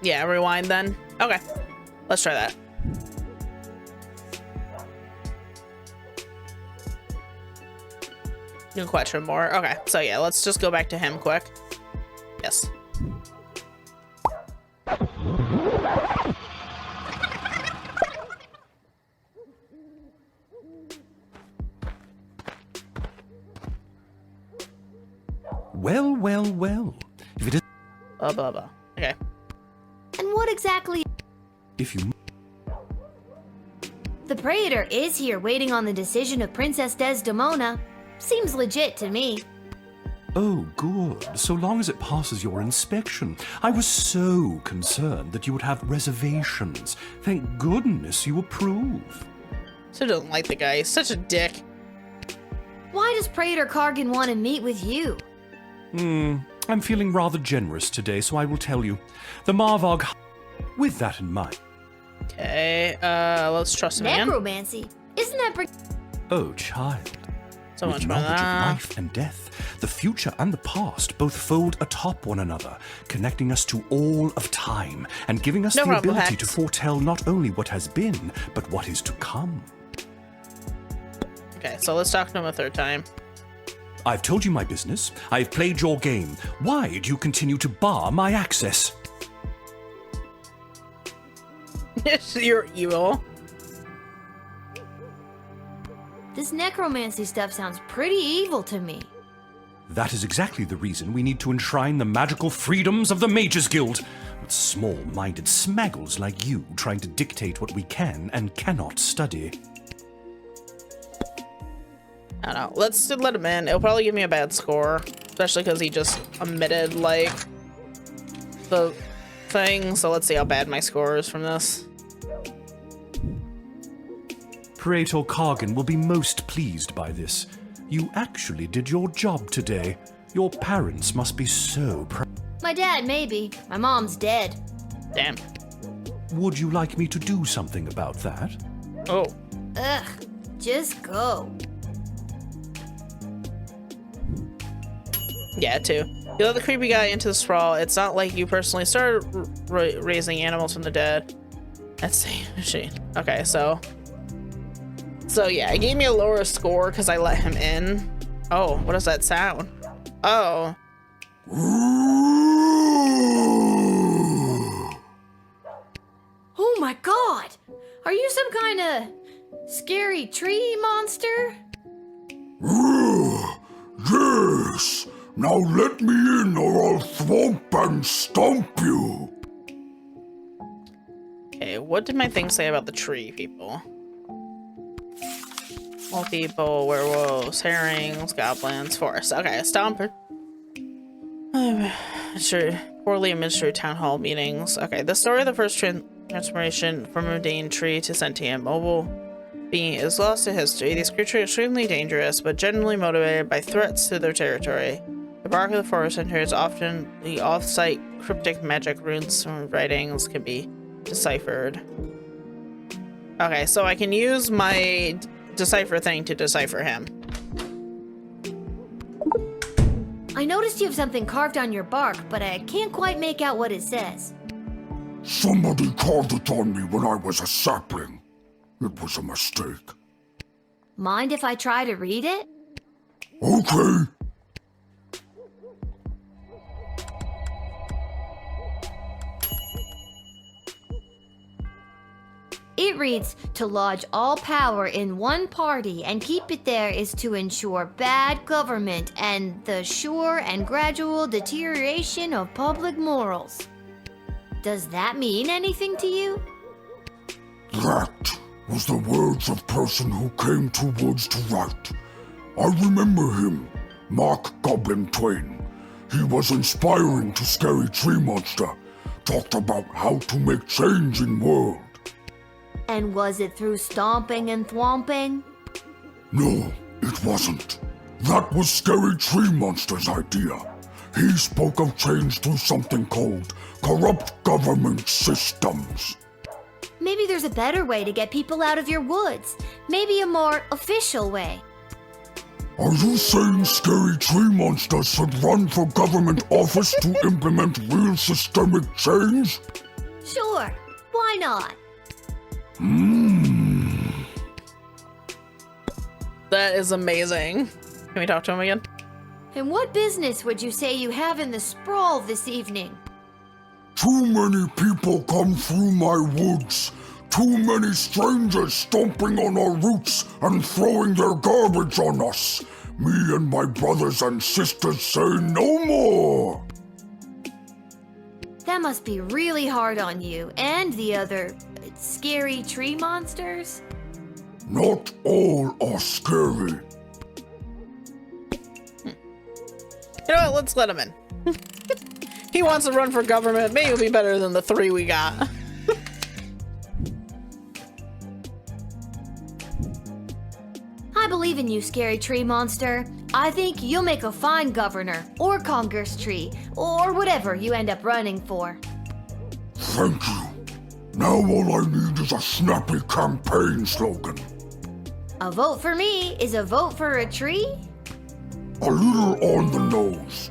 Yeah, rewind then. Okay, let's try that. New question more. Okay, so yeah, let's just go back to him quick. Yes. Well, well, well. If it is... Blah, blah, blah. Okay. And what exactly... If you... The Praetor is here waiting on the decision of Princess Desdemona. Seems legit to me. Oh, good. So long as it passes your inspection. I was so concerned that you would have reservations. Thank goodness you approve. So doesn't like the guy. He's such a dick. Why does Praetor Kargan want to meet with you? I'm feeling rather generous today, so I will tell you. The Marvog... With that in mind... Okay, let's trust him again. Necromancy? Isn't that Oh, child. So With much for knowledge of that. life and death, the future and the past both fold atop one another, connecting us to all of time and giving us No the problem, ability Hex. to foretell not only what has been, but what is to come. Okay, so let's talk to him a third time. I've told you my business. I've played your game. Why do you continue to bar my access? You're evil. This necromancy stuff sounds pretty evil to me. That is exactly the reason we need to enshrine the magical freedoms of the Mages Guild. With small-minded smaggles like you trying to dictate what we can and cannot study. I don't know. Let's let him in. It'll probably give me a bad score, especially because he just omitted, like, the thing. So let's see how bad my score is from this. Praetor Kargan will be most pleased by this. You actually did your job today. Your parents must be so proud. My dad, maybe. My mom's dead. Damn. Would you like me to do something about that? Oh. Ugh, just go. Yeah, too. You let the creepy guy into the sprawl. It's not like you personally started raising animals from the dead. Let's see. Okay, so yeah, it gave me a lower score because I let him in. Oh, what does that sound? Oh. Oh my god! Are you some kind of scary tree monster? Yes! Now let me in or I'll thwomp and stomp you! Okay, what did my thing say about the tree people? All people, werewolves, herrings, goblins, forest. Okay, stomper. Sure, poorly administered town hall meetings. Okay, the story of the first transformation from a mundane tree to sentient mobile being is lost to history. These creatures are extremely dangerous, but generally motivated by threats to their territory. The bark of the forest enters often the off-site cryptic magic runes from writings can be deciphered. Okay, so I can use my decipher thing to decipher him. I noticed you have something carved on your bark, but I can't quite make out what it says. Somebody carved it on me when I was a sapling. It was a mistake. Mind if I try to read it? Okay. It reads, to lodge all power in one party and keep it there is to ensure bad government and the sure and gradual deterioration of public morals. Does that mean anything to you? That was the words of person who came to woods to write. I remember him, Mark Goblin Twain. He was inspiring to Scary Tree Monster. Talked about how to make change in world. And was it through stomping and thwomping? No, it wasn't. That was Scary Tree Monster's idea. He spoke of change through something called corrupt government systems. Maybe there's a better way to get people out of your woods. Maybe a more official way. Are you saying Scary Tree Monster should run for government office to implement real systemic change? Sure, why not? That is amazing. Can we talk to him again? And what business would you say you have in the sprawl this evening? Too many people come through my woods. Too many strangers stomping on our roots and throwing their garbage on us. Me and my brothers and sisters say no more. That must be really hard on you and the other scary tree monsters. Not all are scary. You know what? Let's let him in. He wants to run for government. Maybe it'll be better than the 3 we got. I believe in you, scary tree monster. I think you'll make a fine governor, or Congress tree, or whatever you end up running for. Thank you. Now all I need is a snappy campaign slogan. A vote for me is a vote for a tree? A little on the nose.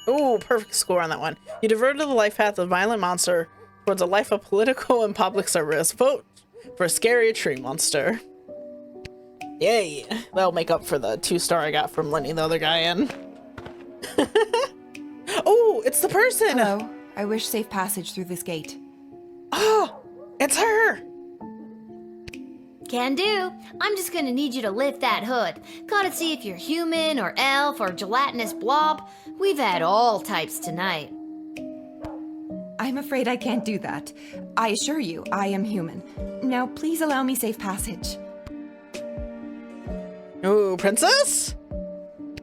Ooh, perfect score on that one. You diverted the life path of a violent monster towards a life of political and public service. Vote for a scary tree monster. Yay! That'll make up for the 2-star I got from letting the other guy in. Oh, it's the person! Hello. I wish safe passage through this gate. Oh, it's her! Can do. I'm just gonna need you to lift that hood. Gotta see if you're human or elf or gelatinous blob. We've had all types tonight. I'm afraid I can't do that. I assure you, I am human. Now, please allow me safe passage. Ooh, princess?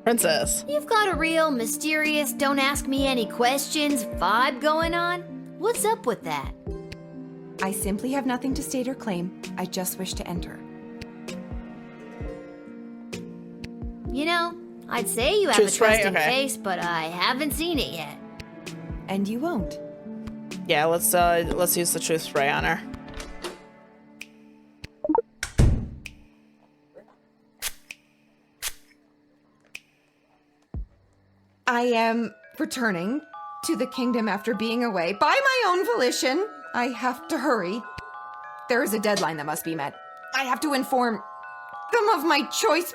Princess. You've got a real mysterious, don't ask me any questions vibe going on. What's up with that? I simply have nothing to state or claim. I just wish to enter. You know, I'd say you have Choose a trusting right, okay. face, but I haven't seen it yet. And you won't. Yeah, let's use the truth spray on her. I am returning to the kingdom after being away by my own volition. I have to hurry. There is a deadline that must be met. I have to inform them of my choice.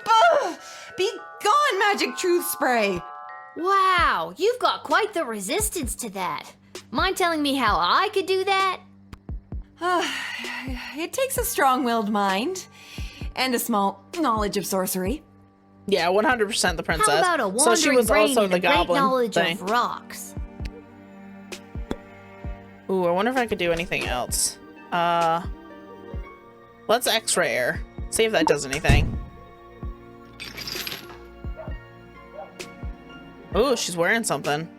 Be gone, magic truth spray. Wow, you've got quite the resistance to that. Mind telling me how I could do that? It takes a strong-willed mind and a small knowledge of sorcery. Yeah, 100% the princess. How about a wandering so she was brain also and the a great goblin knowledge thing. of rocks? Ooh, I wonder if I could do anything else. Let's X-ray her. See if that does anything. Ooh, she's wearing something.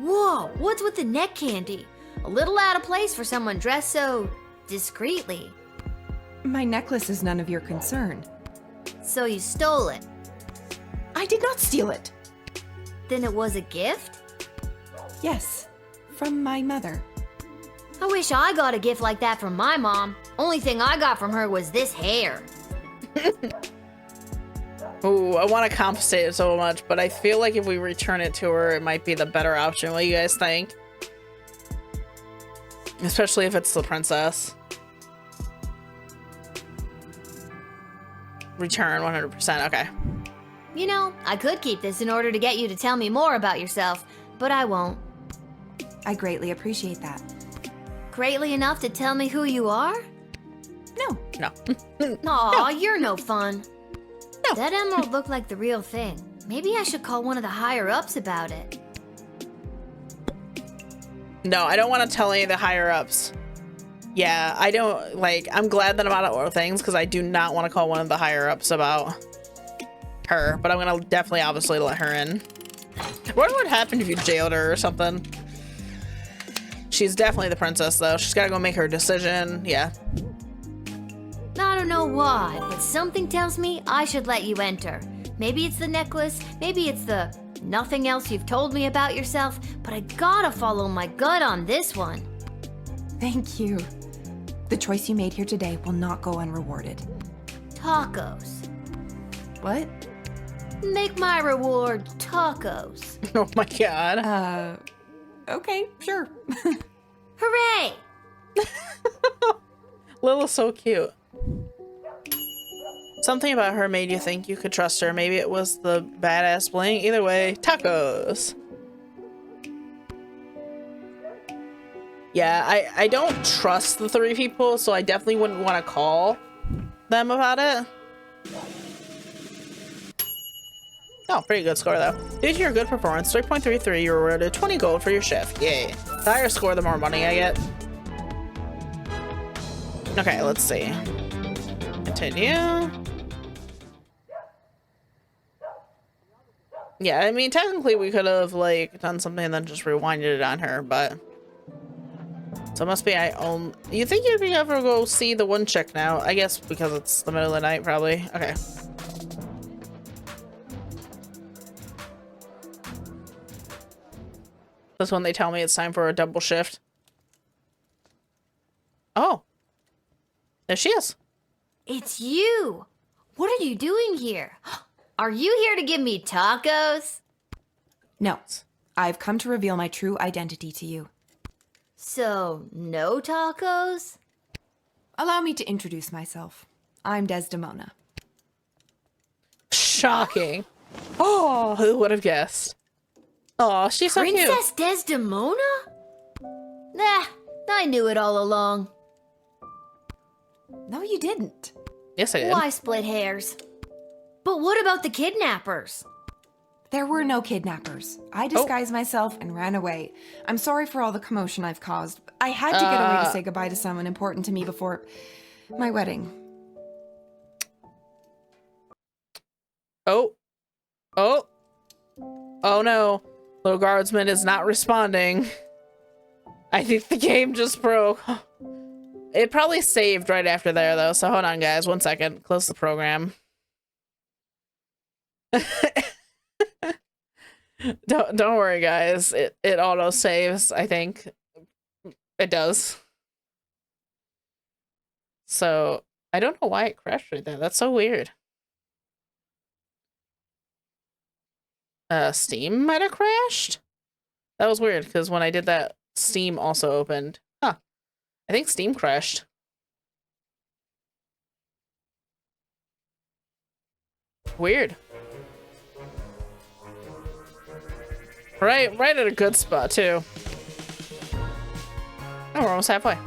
Whoa, what's with the neck candy? A little out of place for someone dressed so discreetly. My necklace is none of your concern. So you stole it. I did not steal it. Then it was a gift? Yes, from my mother. I wish I got a gift like that from my mom. Only thing I got from her was this hair. Ooh, I want to compensate it so much, but I feel like if we return it to her, it might be the better option. What do you guys think? Especially if it's the princess. Return 100%, okay. You know, I could keep this in order to get you to tell me more about yourself, but I won't. I greatly appreciate that. Greatly enough to tell me who you are? No. No. Aw, you're no fun. No. That emerald looked like the real thing. Maybe I should call one of the higher-ups about it. No, I don't want to tell any of the higher-ups. Yeah, I don't, like, I'm glad that I'm out of all things, because I do not want to call one of the higher-ups about her, but I'm going to definitely, obviously, let her in. What would happen if you jailed her or something? She's definitely the princess, though. She's got to go make her decision. Yeah. I don't know why, but something tells me I should let you enter. Maybe it's the necklace, maybe it's the nothing else you've told me about yourself, but I gotta follow my gut on this one. Thank you. The choice you made here today will not go unrewarded. Tacos. What? Make my reward tacos. Oh my god. Okay, sure. Hooray! Lila's so cute. Something about her made you think you could trust her. Maybe it was the badass bling. Either way, tacos. Yeah, I don't trust the 3 people, so I definitely wouldn't want to call them about it. Oh, pretty good score though. Due to your good performance, 3.33, you're awarded 20 gold for your shift. Yay. The higher score, the more money I get. Okay, let's see. Continue. Yeah, I mean, technically we could have, like, done something and then just rewinded it on her, but... So it must be I own... You think you could ever go see the one chick now? I guess because it's the middle of the night, probably. Okay. That's when they tell me it's time for a double shift. Oh. There she is. It's you! What are you doing here? Are you here to give me tacos? No, I've come to reveal my true identity to you. So, no tacos? Allow me to introduce myself. I'm Desdemona. Shocking. Oh, who would have guessed? Oh, she's so cute. Princess Desdemona? Nah, I knew it all along. No, you didn't. Yes, I did. Why split hairs? But what about the kidnappers? There were no kidnappers. I disguised myself and ran away. I'm sorry for all the commotion I've caused. I had to get away to say goodbye to someone important to me before my wedding. Oh. Oh. Oh no. Little Guardsman is not responding. I think the game just broke. It probably saved right after there though, so hold on guys, 1 second. Close the program. Don't worry guys. It auto saves, I think. It does. So I don't know why it crashed right there. That's so weird. Steam might have crashed? That was weird, because when I did that, Steam also opened. Huh. I think Steam crashed. Weird. Right at a good spot, too. Oh, we're almost halfway.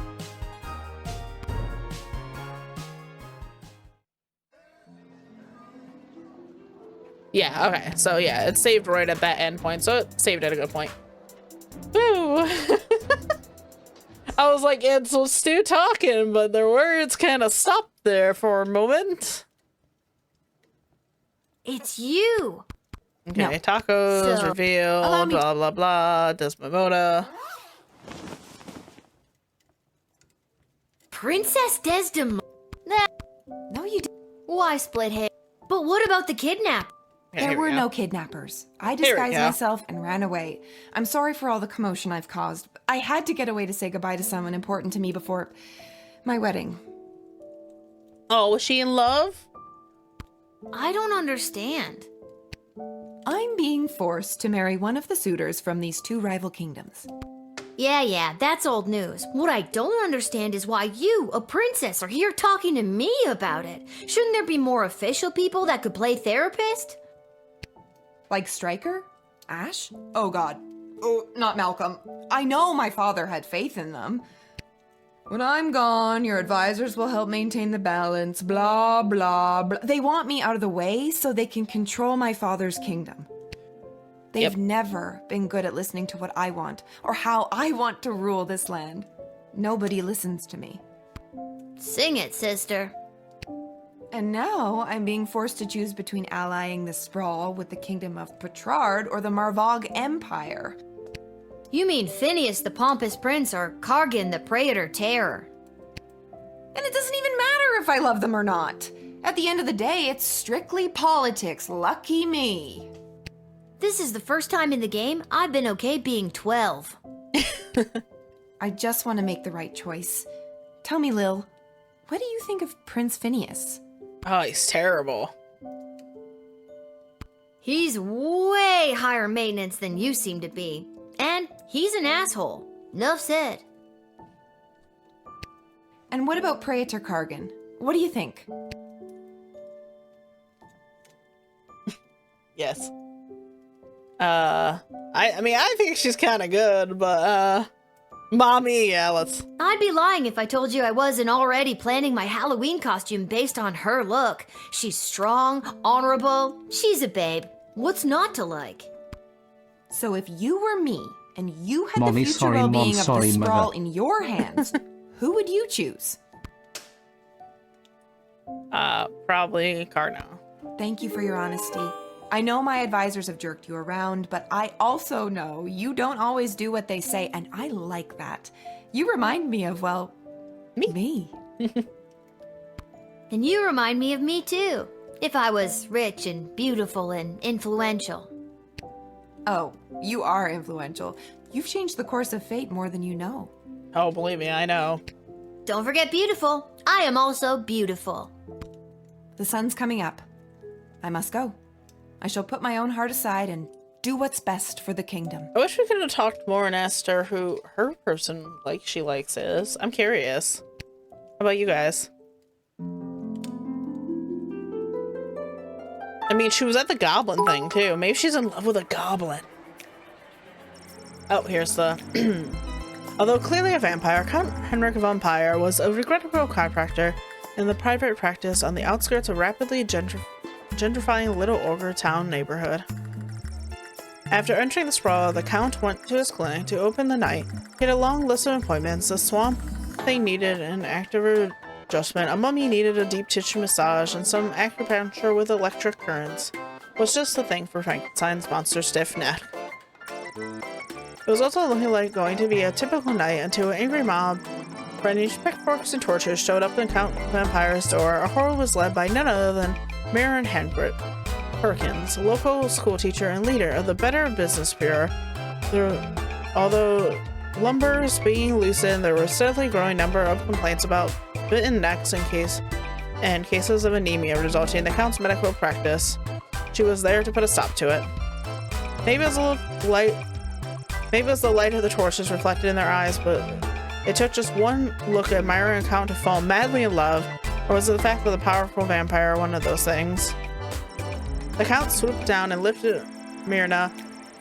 Yeah, okay. So yeah, it saved right at that end point, so it saved at a good point. Woo! I was like, it's Stu talking, but their words kind of stopped there for a moment. It's you! Okay, No. tacos So, revealed, blah blah blah, Desdemona. Princess Desdemona? Nah, No, you didn't. why split hair? But what about the kidnap? Okay, There here we were go. no kidnappers. I Here we disguised go. myself and ran away. I'm sorry for all the commotion I've caused. I had to get away to say goodbye to someone important to me before my wedding. Oh, was she in love? I don't understand. I'm being forced to marry one of the suitors from these two rival kingdoms. Yeah, that's old news. What I don't understand is why you, a princess, are here talking to me about it. Shouldn't there be more official people that could play therapist? Like Stryker? Ash? Oh god. Oh, not Malcolm. I know my father had faith in them. When I'm gone, your advisors will help maintain the balance, blah, blah, blah. They want me out of the way so they can control my father's kingdom. They've never been good at listening to what I want, or how I want to rule this land. Nobody listens to me. Sing it, sister. And now I'm being forced to choose between allying the Sprawl with the kingdom of Petrard or the Marvog Empire. You mean Phineas the Pompous Prince or Kargan the Praetor Terror? And it doesn't even matter if I love them or not. At the end of the day, it's strictly politics. Lucky me. This is the first time in the game I've been okay being 12. I just want to make the right choice. Tell me, Lil, what do you think of Prince Phineas? Oh, he's terrible. He's way higher maintenance than you seem to be. And he's an asshole. Nuff said. And what about Praetor Kargan? What do you think? Yes. I mean, I think she's kind of good, but, mommy, yeah, let's... I'd be lying if I told you I wasn't already planning my Halloween costume based on her look. She's strong, honorable, she's a babe. What's not to like? So if you were me, and you had Mommy, the future sorry, Mom, well-being of sorry, the Sprawl Mother. in your hands, who would you choose? Probably Cardinal. Thank you for your honesty. I know my advisors have jerked you around, but I also know you don't always do what they say, and I like that. You remind me of, well, me. And you remind me of me too. If I was rich and beautiful and influential. Oh, you are influential. You've changed the course of fate more than you know. Oh, believe me, I know. Don't forget beautiful. I am also beautiful. The sun's coming up. I must go. I shall put my own heart aside and do what's best for the kingdom. I wish we could have talked more and asked her who her person she likes is. I'm curious. How about you guys? I mean, she was at the goblin thing too. Maybe she's in love with a goblin. Oh, here's the... Although clearly a vampire, Count Henrik of Empire was a regrettable chiropractor in the private practice on the outskirts of rapidly gentrifying Little Ogre Town neighborhood. After entering the sprawl, the Count went to his clinic to open the night. He had a long list of appointments. The swamp thing needed an active adjustment, a mummy needed a deep tissue massage, and some acupuncture with electric currents was just the thing for Frankenstein's monster stiff neck. It was also looking like going to be a typical night until an angry mob, brandishing pitchforks and torches, showed up in Count Vampire's door. A horror was led by none other than Marin Perkins, local school teacher and leader of the Better Business Bureau. Although lumbers being loosened, there were a steadily growing number of complaints about bitten necks and cases of anemia resulting in the Count's medical practice. She was there to put a stop to it. Maybe it was the light of the torches reflected in their eyes, but it took just one look at Myra and Count to fall madly in love, or was it the fact that the powerful vampire one of those things? The Count swooped down and lifted Myrna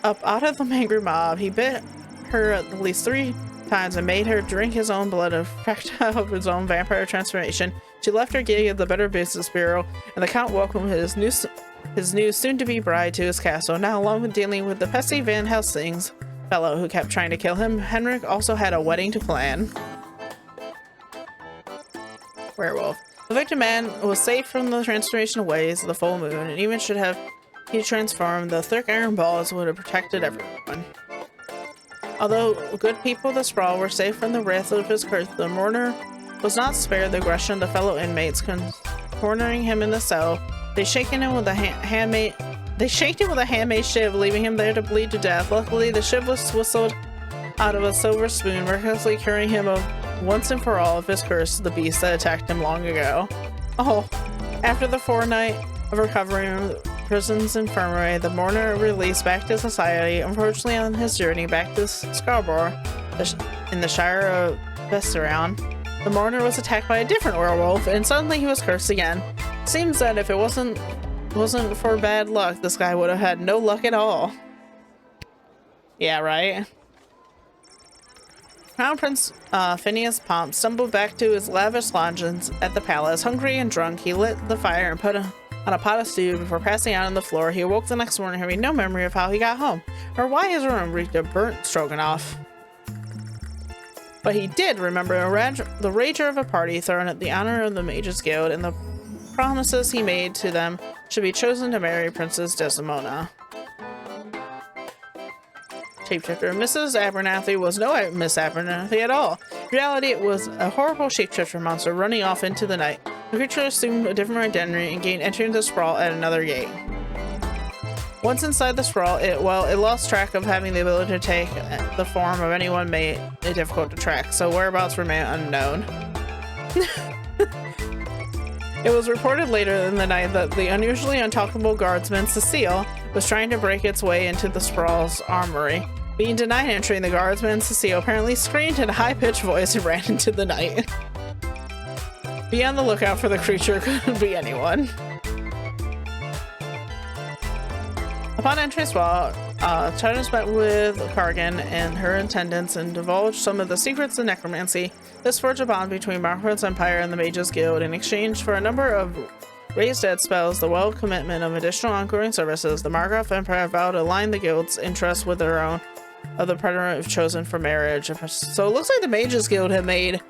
up out of the angry mob. He bit her at least 3 times and made her drink his own blood, effect of his own vampire transformation. She left her gig at the Better Business Bureau, and the Count welcomed his new soon-to-be bride to his castle. Now, along with dealing with the pesky Van Helsing's fellow who kept trying to kill him, Henrik also had a wedding to plan. Werewolf. The victim man was safe from the transformation ways of the full moon, and even should have he transformed, the thick iron balls would have protected everyone. Although good people of the sprawl were safe from the wrath of his curse, the mourner was not spared the aggression of the fellow inmates, cornering him in the cell. They shaked him with a handmade shiv, leaving him there to bleed to death. Luckily, the shiv was whistled out of a silver spoon, miraculously curing him of once and for all of his curse, the beast that attacked him long ago. Oh, after the fortnight of recovering from prison's infirmary, the mourner released back to society. Unfortunately, on his journey back to Scarborough, in the Shire of Vesteround, the mourner was attacked by a different werewolf, and suddenly he was cursed again. Seems that if it wasn't for bad luck, this guy would have had no luck at all. Yeah, right? Crown Prince Phineas Pomp stumbled back to his lavish lodgings at the palace. Hungry and drunk, he lit the fire and put on a pot of stew before passing out on the floor. He awoke the next morning having no memory of how he got home, or why his room reeked of burnt stroganoff. But he did remember the rager of a party thrown at the honor of the Mages Guild, and the promises he made to them should be chosen to marry Princess Desdemona. Shapeshifter. Mrs. Abernathy was no Miss Abernathy at all. In reality, it was a horrible shapeshifter monster running off into the night. The creature assumed a different identity and gained entry into the sprawl at another gate. Once inside the sprawl, it lost track of having the ability to take the form of anyone, made it difficult to track, so whereabouts remain unknown. It was reported later in the night that the unusually untalkable guardsman, Cecile, was trying to break its way into the sprawl's armory. Being denied entry, the guardsman, Cecile, apparently screamed in a high-pitched voice and ran into the night. Be on the lookout for the creature, could be anyone. Upon entering Sprawl, Charles met with Cargan and her attendants and divulged some of the secrets of necromancy. This forged a bond between Margaret's Empire and the Mages Guild. In exchange for a number of raised dead spells, the commitment of additional ongoing services, the Margraf Empire vowed to align the guild's interests with their own of the partner chosen for marriage. So it looks like the Mages Guild have made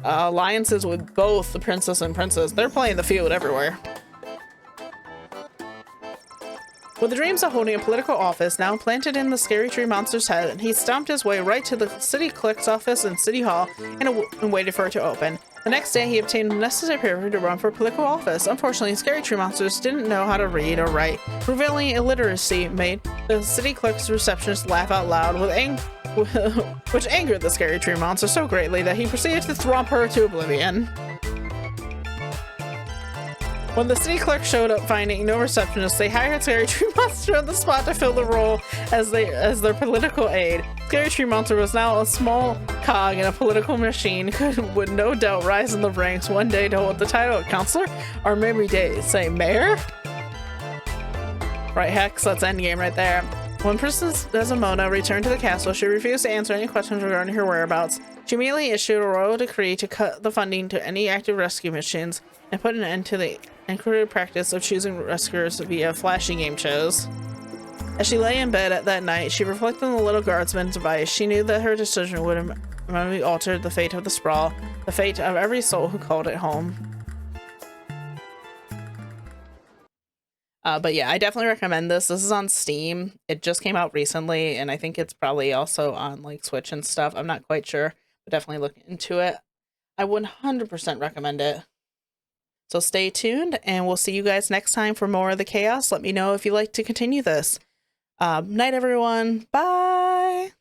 alliances with both the princess and princes. They're playing the field everywhere. With the dreams of holding a political office now planted in the scary tree monster's head, he stomped his way right to the city clerk's office in City Hall and waited for it to open. The next day, he obtained the necessary paper to run for political office. Unfortunately, scary tree monsters didn't know how to read or write. Revealing illiteracy made the city clerk's receptionist laugh out loud. With which angered the scary tree monster so greatly that he proceeded to thwomp her to oblivion. When the city clerk showed up finding no receptionist, they hired Scary Tree Monster on the spot to fill the role as their political aide. Scary Tree Monster was now a small cog in a political machine, could would no doubt rise in the ranks one day to hold the title of counselor, or maybe say mayor? Right, Hex, that's endgame right there. When Princess Desdemona returned to the castle, she refused to answer any questions regarding her whereabouts. She immediately issued a royal decree to cut the funding to any active rescue missions and put an end to the antiquated practice of choosing rescuers via flashy game shows. As she lay in bed that night, she reflected on the little Guardsman's advice. She knew that her decision would immediately alter the fate of the sprawl, the fate of every soul who called it home. But yeah, I definitely recommend this. This is on Steam. It just came out recently, and I think it's probably also on like Switch and stuff. I'm not quite sure, but definitely look into it. I 100% recommend it. So stay tuned, and we'll see you guys next time for more of the chaos. Let me know if you'd like to continue this. Night, everyone. Bye.